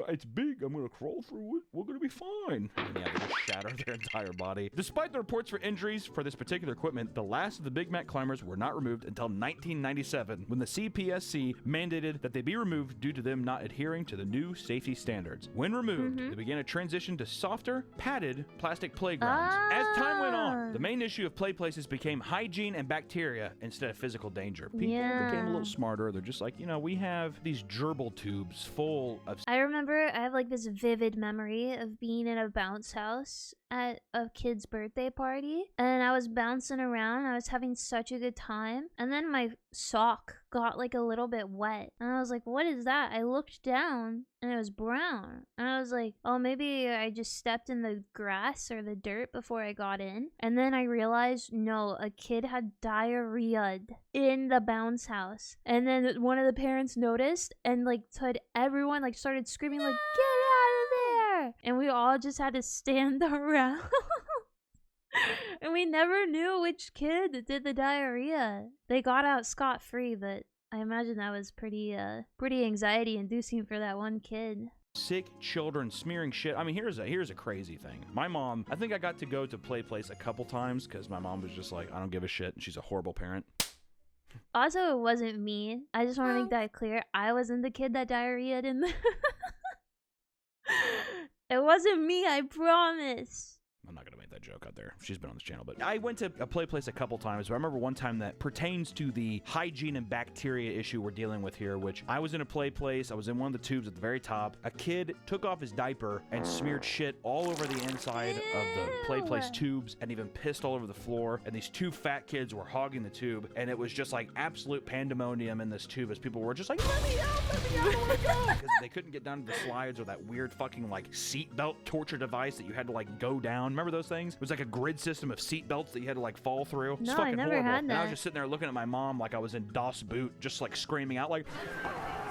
It's big. I'm gonna crawl through it. We're gonna be fine. And yeah, they just shatter their entire body. Despite the reports for injuries for this particular equipment, the last of the Big Mac climbers were not removed until 1997, when the CPSC mandated that they be removed due to them not adhering to the new safety standards. When removed, they began a transition to softer, padded plastic playgrounds. As time went on, the main issue of play places became hygiene and bacteria instead of physical danger. People became a little smarter. They're just like, we have these gerbil tubes full of... I remember I have like this vivid memory of being in a bounce house at a kid's birthday party, and I was bouncing around. I was having such a good time, and then my sock got like a little bit wet. And I was like, what is that? I looked down and it was brown. And I was like, oh, maybe I just stepped in the grass or the dirt before I got in. And then I realized, no, a kid had diarrhea in the bounce house. And then one of the parents noticed and like told everyone, like started screaming like, get out of there. And we all just had to stand around. And we never knew which kid did the diarrhea. They got out scot-free, but I imagine that was pretty anxiety inducing for that one kid. Sick children smearing shit. I mean, here's a crazy thing. My mom, I think I got to go to Playplace a couple times because my mom was just like, I don't give a shit, and she's a horrible parent. Also, it wasn't me. I just want to make that clear. I wasn't the kid that diarrheaed in the... It wasn't me, I promise. I'm not going to make that joke out there. She's been on this channel, but I went to a Playplace a couple times, but I remember one time that pertains to the hygiene and bacteria issue we're dealing with here, which I was in a Playplace. I was in one of the tubes at the very top. A kid took off his diaper and smeared shit all over the inside of the Playplace tubes and even pissed all over the floor. And these two fat kids were hogging the tube, and it was just like absolute pandemonium in this tube as people were just like, let me out, I want to go. Because they couldn't get down to the slides or that weird fucking like seatbelt torture device that you had to like go down. Remember those things? It was like a grid system of seat belts that you had to like fall through. It's no, fucking I never horrible. had And that. I was just sitting there looking at my mom like I was in DOS boot, just like screaming out like.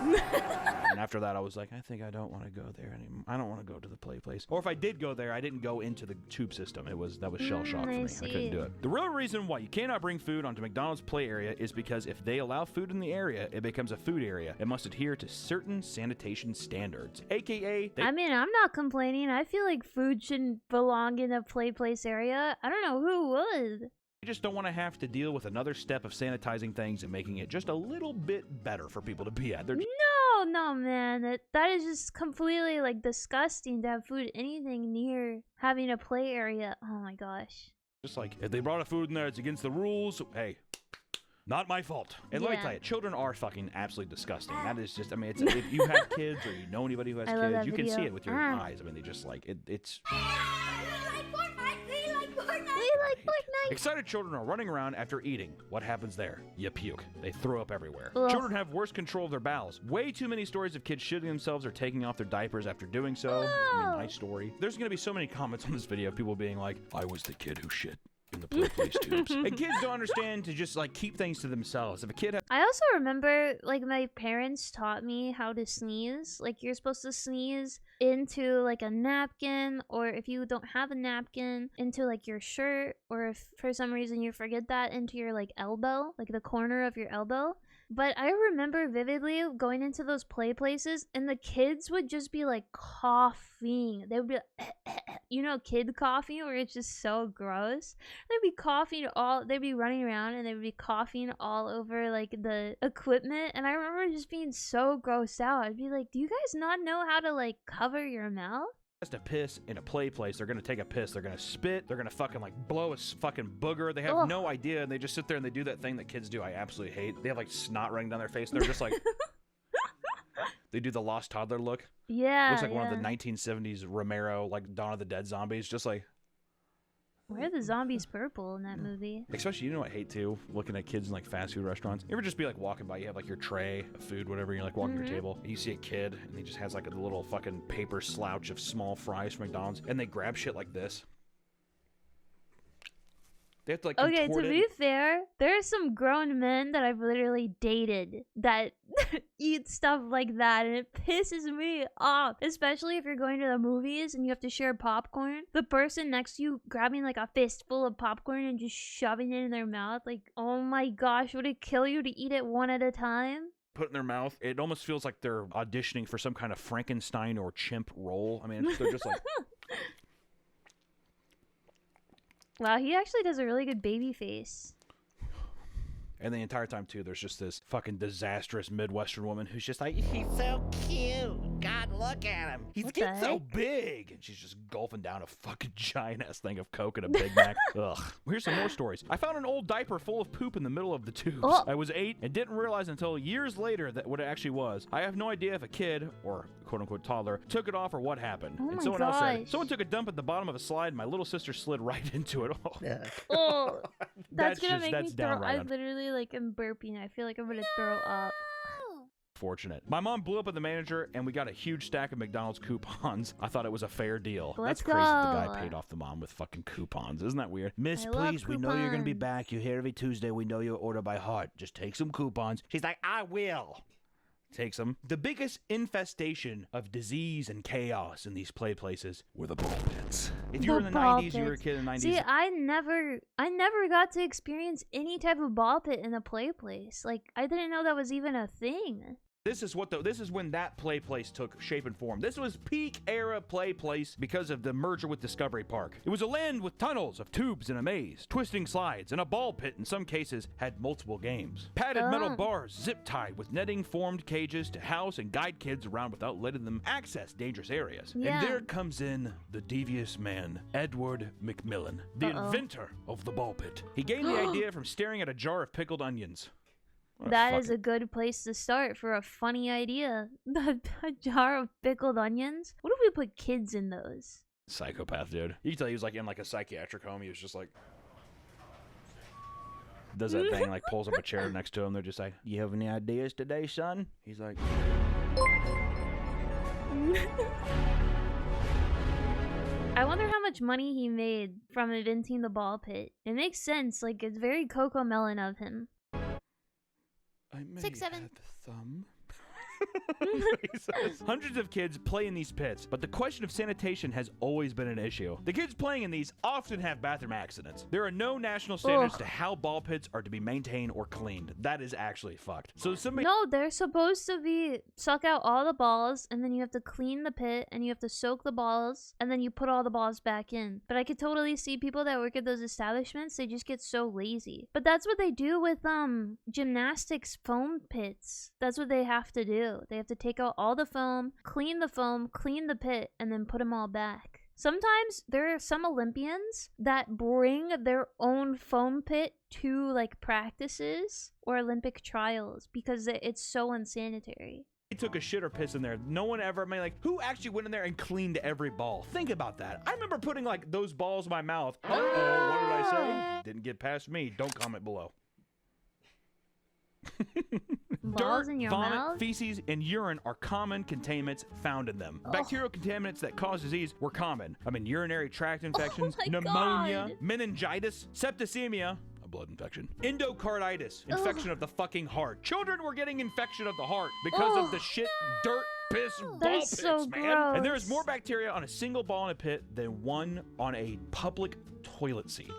And after that, I was like, I think I don't want to go there anymore. I don't want to go to the Playplace. Or if I did go there, I didn't go into the tube system. That was shell shock for me. I couldn't do it. The real reason why you cannot bring food onto McDonald's play area is because if they allow food in the area, it becomes a food area. It must adhere to certain sanitation standards, aka. I mean, I'm not complaining. I feel like food shouldn't belong in a Playplace area. I don't know who would. I just don't want to have to deal with another step of sanitizing things and making it just a little bit better for people to be at. No, man. That is just completely, like, disgusting to have food anything near having a play area. Oh, my gosh. Just like, if they brought a food in there, it's against the rules. Hey, not my fault. And let me tell you, children are fucking absolutely disgusting. That is just, I mean, if you have kids or you know anybody who has kids, you can see it with your eyes. I mean, they just like, it's... Excited children are running around after eating. What happens there? You puke. They throw up everywhere. Ugh. Children have worse control of their bowels. Way too many stories of kids shitting themselves or taking off their diapers after doing so. I mean, my story. There's going to be so many comments on this video of people being like, I was the kid who shit in the Playplace tubes. And kids don't understand to just like keep things to themselves. If a kid I also remember like my parents taught me how to sneeze. Like you're supposed to sneeze into like a napkin, or if you don't have a napkin, into like your shirt, or if for some reason you forget that, into your like elbow, like the corner of your elbow. But I remember vividly going into those play places and the kids would just be like coughing. They would be like, you know, kid coughing, where it's just so gross. They'd be coughing they'd be running around and they would be coughing all over like the equipment. And I remember just being so grossed out. I'd be like, do you guys not know how to like cover your mouth? To piss in a play place, they're gonna take a piss, they're gonna spit, they're gonna fucking like blow a fucking booger. They have no idea, and they just sit there and they do that thing that kids do I absolutely hate. They have like snot running down their face and they're just like they do the lost toddler look. Yeah, looks like one of the 1970s Romero like Dawn of the Dead zombies, just like, why are the zombies purple in that movie? Especially, you know what I hate too? Looking at kids in like fast food restaurants. You ever just be like walking by, you have like your tray of food, whatever, and you're like walking your table, and you see a kid, and he just has like a little fucking paper slouch of small fries from McDonald's, and they grab shit like this. They have to like okay, to be fair, there are some grown men that I've literally dated that eat stuff like that, and it pisses me off. Especially if you're going to the movies and you have to share popcorn. The person next to you grabbing like a fistful of popcorn and just shoving it in their mouth. Like, oh my gosh, would it kill you to eat it one at a time? Put in their mouth. It almost feels like they're auditioning for some kind of Frankenstein or chimp role. I mean, they're just like... Wow, he actually does a really good baby face. And the entire time, too, there's just this fucking disastrous Midwestern woman who's just like, he's so cute. God, look at him. He's getting so big. And she's just gulping down a fucking giant-ass thing of Coke and a Big Mac. Ugh. Here's some more stories. I found an old diaper full of poop in the middle of the tubes. Oh. I was 8 and didn't realize until years later that what it actually was. I have no idea if a kid, or quote-unquote toddler, took it off or what happened. Oh and my someone else said, gosh. someone took a dump at the bottom of a slide and my little sister slid right into it. Oh, that's gonna just, make me throw. downright I literally like I'm burping. I feel like I'm gonna throw up. Fortunate. My mom blew up at the manager and we got a huge stack of McDonald's coupons. I thought it was a fair deal. Let's That's crazy that the go. guy paid off the mom with fucking coupons. Isn't that weird? Miss, I love please, we know you're going to be coupons. back. You're here every Tuesday. We know you order by heart. Just take some coupons. She's like, I will. Takes them. The biggest infestation of disease and chaos in these play places were the ball pits. If you were in the ball 90s, you were a pits. kid in the 90s. See, I never got to experience any type of ball pit in a play place. Like, I didn't know that was even a thing. This is when that play place took shape and form. This was peak era play place because of the merger with Discovery Park. It was a land with tunnels of tubes and a maze, twisting slides, and a ball pit in some cases had multiple games. Padded metal bars zip-tied with netting formed cages to house and guide kids around without letting them access dangerous areas. Yeah. And there comes in the devious man, Edward McMillan, the inventor of the ball pit. He gained the idea from staring at a jar of pickled onions. That is a good place to start for a funny idea. A jar of pickled onions? What if we put kids in those? Psychopath, dude. You can tell he was like in like a psychiatric home. He was just like does that thing, like pulls up a chair next to him. They're just like, You have any ideas today, son? he's like, I wonder how much money he made from inventing the ball pit. It makes sense. Like, it's very Coco Melon of him. I may 6, 7. have the thumb. Hundreds of kids play in these pits, but the question of sanitation has always been an issue. The kids playing in these often have bathroom accidents. There are no national standards to how ball pits are to be maintained or cleaned. That is actually fucked. So somebody... No, they're supposed to be suck out all the balls, and then you have to clean the pit, and you have to soak the balls, and then you put all the balls back in. But I could totally see people that work at those establishments, they just get so lazy. But that's what they do with gymnastics foam pits. That's what they have to do. They have to take out all the foam, clean the pit, and then put them all back. Sometimes there are some Olympians that bring their own foam pit to like practices or Olympic trials because it's so unsanitary. He took a shit or piss in there. No one ever, I mean, like, who actually went in there and cleaned every ball? Think about that. I remember putting like those balls in my mouth. Uh-oh, what did I say? Didn't get past me. Don't comment below. Balls in your vomit, mouth? feces, and urine are common contaminants found in them. Bacterial contaminants that cause disease were common. I mean, urinary tract infections, pneumonia, meningitis, septicemia, a blood infection, endocarditis, infection of the fucking heart. Children were getting infection of the heart because of the shit, dirt, piss, ball pits, so man. gross. And there is more bacteria on a single ball in a pit than one on a public toilet seat.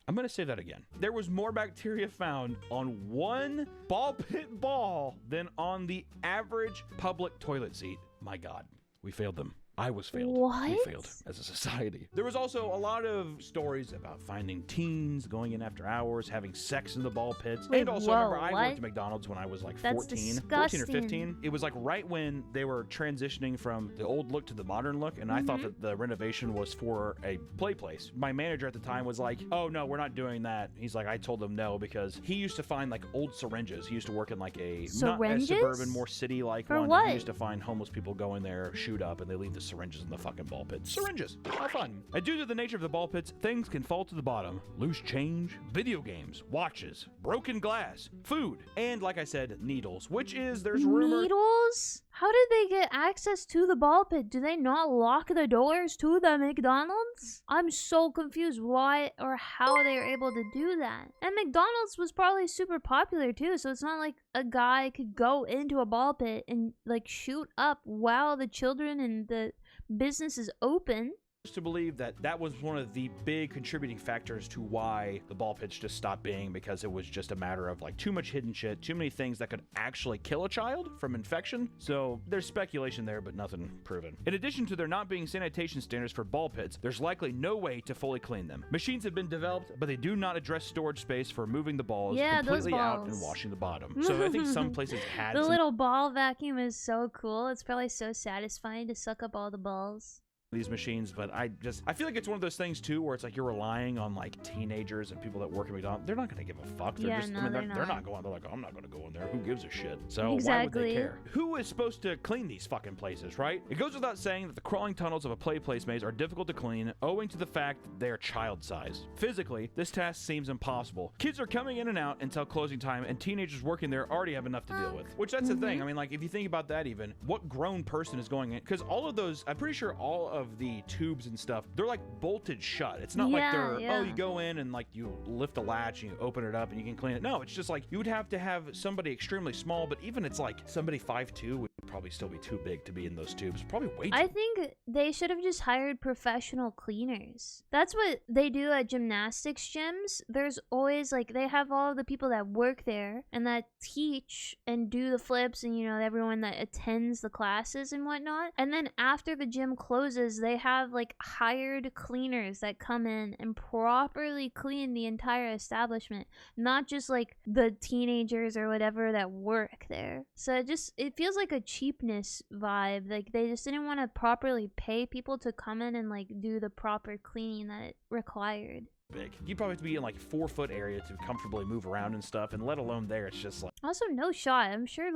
I'm going to say that again. There was more bacteria found on one ball pit ball than on the average public toilet seat. My God, we failed them. I was failed. What? We failed as a society. There was also a lot of stories about finding teens going in after hours, having sex in the ball pits. Wait, and also, whoa, remember, I what? worked at McDonald's when I was like That's 14 or disgusting. 15. It was like right when they were transitioning from the old look to the modern look, and I thought that the renovation was for a play place. My manager at the time was like, oh no, we're not doing that. He's like, I told them no, because he used to find like old syringes. He used to work in like a not a Syringes? suburban, more city-like For one. what? He used to find homeless people going there, shoot up, and they leave the syringes in the fucking ball pits. Syringes. How fun. And due to the nature of the ball pits, things can fall to the bottom. Loose change, video games, watches, broken glass, food, and like I said, needles, which is, there's rumor... Needles? How did they get access to the ball pit? Do they not lock the doors to the McDonald's? I'm so confused why or how they are able to do that. And McDonald's was probably super popular too, so it's not like a guy could go into a ball pit and like shoot up while the children and the business is open. To believe that that was one of the big contributing factors to why the ball pits just stopped being, because it was just a matter of like too much hidden shit, too many things that could actually kill a child from infection. So there's speculation there, but nothing proven. In addition to there not being sanitation standards for ball pits, there's likely no way to fully clean them. Machines have been developed, but they do not address storage space for moving the balls completely out and washing the bottom. So I think some places had the little ball vacuum is so cool. It's probably so satisfying to suck up all the balls. these machines, but I feel like it's one of those things too where it's like you're relying on like teenagers and people that work at McDonald's. They're not going to give a fuck. They're they're not going. They're like, I'm not going to go in there. Who gives a shit? So why would they care? Who is supposed to clean these fucking places, right? It goes without saying that the crawling tunnels of a Playplace maze are difficult to clean owing to the fact that they are child-sized. Physically, this task seems impossible. Kids are coming in and out until closing time, and teenagers working there already have enough to deal with. Which that's the thing. I mean, like if you think about that, even what grown person is going in? Because all of those, I'm pretty sure all of the tubes and stuff, they're like bolted shut. It's not like they're oh, you go in and like you lift a latch and you open it up and you can clean it. No, it's just like you would have to have somebody extremely small, but even it's like somebody 5'2" would probably still be too big to be in those tubes. Probably way too I think they should have just hired professional cleaners. That's what they do at gymnastics gyms. There's always like they have all of the people that work there and that teach and do the flips and you know everyone that attends the classes and whatnot. And then after the gym closes, they have like hired cleaners that come in and properly clean the entire establishment, not just like the teenagers or whatever that work there. So it feels like a cheapness vibe. Like they just didn't want to properly pay people to come in and like do the proper cleaning that it required. big. You probably have to be in like 4-foot area to comfortably move around and stuff, and let alone there, it's just like also no shot. I'm sure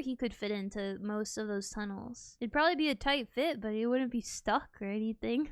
he could fit into most of those tunnels. It'd probably be a tight fit, but he wouldn't be stuck or anything.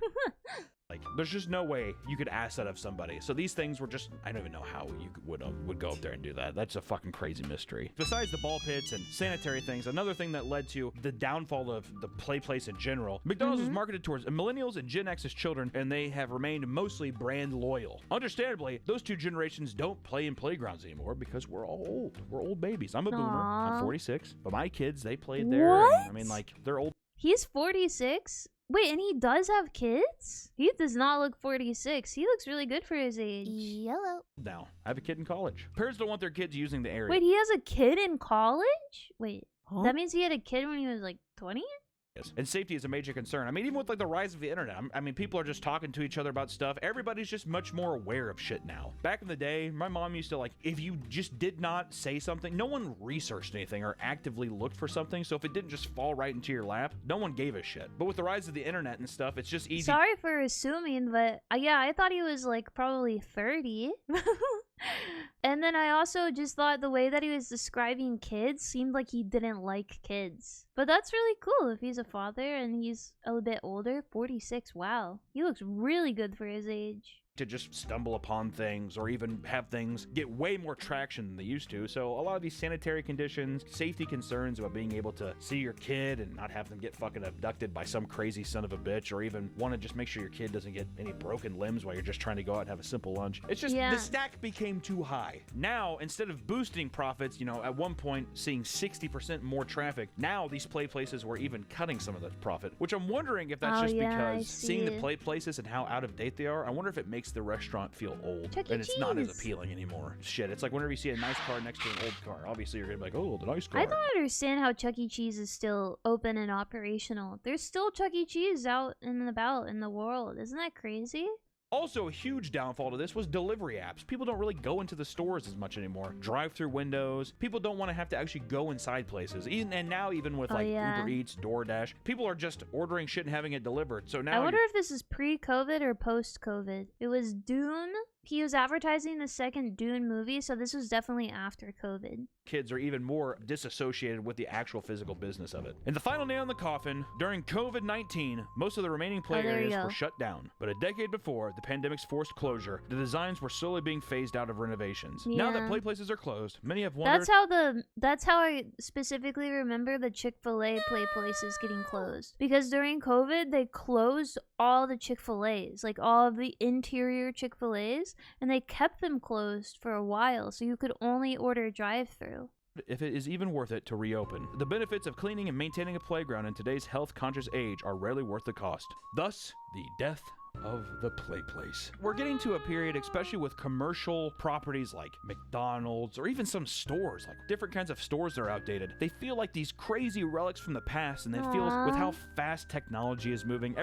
Like, there's just no way you could ask that of somebody. So these things were just, I don't even know how you would go up there and do that. That's a fucking crazy mystery. Besides the ball pits and sanitary things, another thing that led to the downfall of the Playplace in general, McDonald's was marketed towards millennials and Gen X's children, and they have remained mostly brand loyal. Understandably, those two generations don't play in playgrounds anymore because we're all old. We're old babies. I'm a boomer. I'm 46, but my kids, they played there. What? And, I mean, like, they're old. He's 46? Wait, and he does have kids? He does not look 46. He looks really good for his age. Yellow. Now, I have a kid in college. Parents don't want their kids using the area. Wait, he has a kid in college? Wait, that means he had a kid when he was like 20? And safety is a major concern. I mean, even with like the rise of the internet, I mean, people are just talking to each other about stuff. Everybody's just much more aware of shit now. Back in the day, my mom used to like, if you just did not say something, no one researched anything or actively looked for something. So if it didn't just fall right into your lap, no one gave a shit. But with the rise of the internet and stuff, it's just easy. Sorry for assuming, but yeah, I thought he was like probably 30. And then I also just thought the way that he was describing kids seemed like he didn't like kids. But that's really cool if he's a father and he's a bit older. 46, wow. He looks really good for his age. To just stumble upon things or even have things get way more traction than they used to. So a lot of these sanitary conditions, safety concerns about being able to see your kid and not have them get fucking abducted by some crazy son of a bitch, or even want to just make sure your kid doesn't get any broken limbs while you're just trying to go out and have a simple lunch. It's just the stack became too high. Now, instead of boosting profits, you know, at one point seeing 60% more traffic, now these play places were even cutting some of that profit, which I'm wondering if that's because seeing the play places and how out of date they are, I wonder if it makes the restaurant feel old and it's not as appealing anymore. Shit, it's like whenever you see a nice car next to an old car, obviously you're gonna be like, oh, the nice car. I don't understand how Chuck E. Cheese is still open and operational. There's still Chuck E. Cheese out and about in the world. Isn't that crazy? Also, a huge downfall to this was delivery apps. People don't really go into the stores as much anymore. Drive-through windows. People don't want to have to actually go inside places. And now even with like Uber Eats, DoorDash, people are just ordering shit and having it delivered. So now I wonder if this is pre-COVID or post-COVID. It was Dune. He was advertising the second Dune movie, so this was definitely after COVID. Kids are even more disassociated with the actual physical business of it. And the final nail in the coffin, during COVID-19, most of the remaining play areas were shut down. But a decade before the pandemic's forced closure, the designs were slowly being phased out of renovations. Now that play places are closed, many have wondered... That's how I specifically remember the Chick-fil-A play places getting closed. Because during COVID, they closed all the Chick-fil-A's, like all of the interior Chick-fil-A's, and they kept them closed for a while, so you could only order drive-thru. If it is even worth it to reopen. The benefits of cleaning and maintaining a playground in today's health-conscious age are rarely worth the cost. Thus, the death of the Playplace. We're getting to a period, especially with commercial properties like McDonald's or even some stores, like different kinds of stores that are outdated. They feel like these crazy relics from the past, and it feels with how fast technology is moving,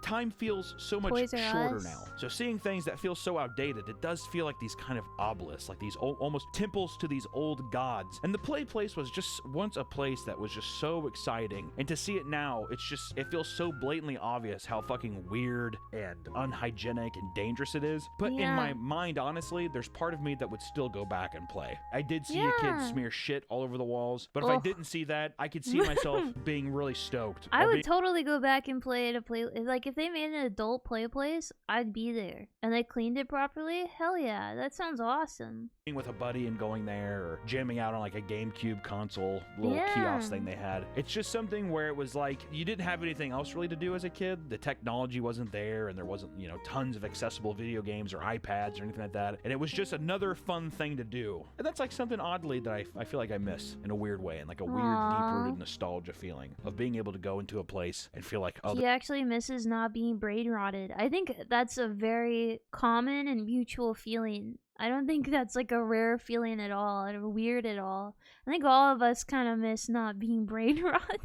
time feels so much shorter now. So seeing things that feel so outdated, it does feel like these kind of obelisks, like these almost temples to these old gods. And the Playplace was just once a place that was just so exciting, and to see it now, it feels so blatantly obvious how fucking weird and unhygienic and dangerous it is. But in my mind, honestly, there's part of me that would still go back and play. I did see a kid smear shit all over the walls, but if I didn't see that, I could see myself being really stoked. I would totally go back and play at a play. Like if they made an adult play place, I'd be there. And they cleaned it properly. Hell yeah, that sounds awesome. With a buddy and going there, or jamming out on like a GameCube console little kiosk thing they had. It's just something where it was like you didn't have anything else really to do as a kid. The technology wasn't there, and there wasn't, you know, tons of accessible video games or iPads or anything like that. And it was just another fun thing to do. And that's like something oddly that I feel like I miss in a weird way, and like a weird deep-rooted nostalgia feeling of being able to go into a place and feel like he actually misses not being brain rotted. I think that's a very common and mutual feeling. I don't think that's like a rare feeling at all, or weird at all. I think all of us kind of miss not being brain rotted.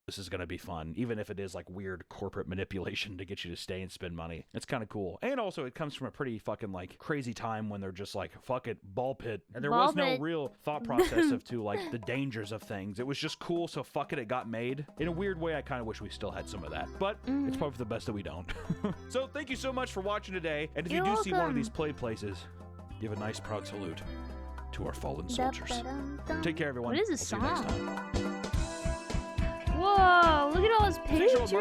This is going to be fun, even if it is like weird corporate manipulation to get you to stay and spend money. It's kind of cool. And also it comes from a pretty fucking like crazy time when they're just like, fuck it, ball pit. And there was no real thought process to like the dangers of things. It was just cool, so fuck it, it got made. In a weird way, I kind of wish we still had some of that. But it's probably for the best that we don't. So thank you so much for watching today. And if you do see one of these play places, give a nice proud salute to our fallen soldiers. Take care, everyone. What is this song? See you next time. Whoa, look at all those Patreons.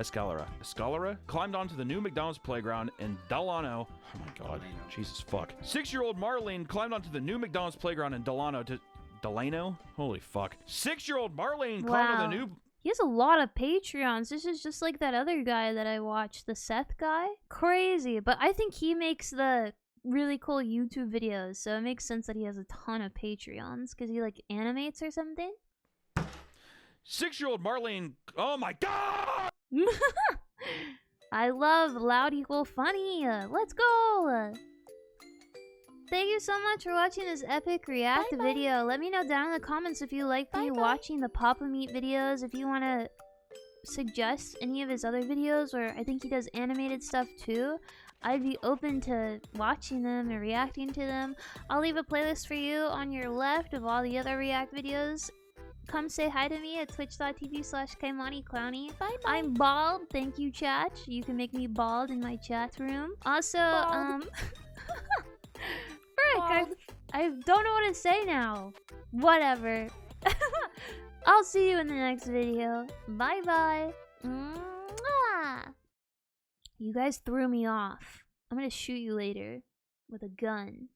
Escalera climbed onto the new McDonald's playground in Delano. Oh my god, Jesus fuck. 6-year-old Marlene climbed onto the new McDonald's playground in Delano? Holy fuck. 6-year-old Marlene climbed on the new... He has a lot of Patreons. This is just like that other guy that I watched, the Seth guy. Crazy, but I think he makes the really cool YouTube videos, so it makes sense that he has a ton of Patreons, because he like animates or something. 6-year-old Marlene, oh my god! I love loud equal funny. Let's go! Thank you so much for watching this epic react video. Let me know down in the comments if you like me watching the PapaMeat videos, if you want to suggest any of his other videos, or I think he does animated stuff too. I'd be open to watching them and reacting to them. I'll leave a playlist for you on your left of all the other react videos. Come say hi to me at twitch.tv/KaimaniClowny. I'm bald. Thank you, chat. You can make me bald in my chat room. Also, frick, I don't know what to say now. Whatever. I'll see you in the next video. Bye-bye. You guys threw me off. I'm gonna shoot you later with a gun.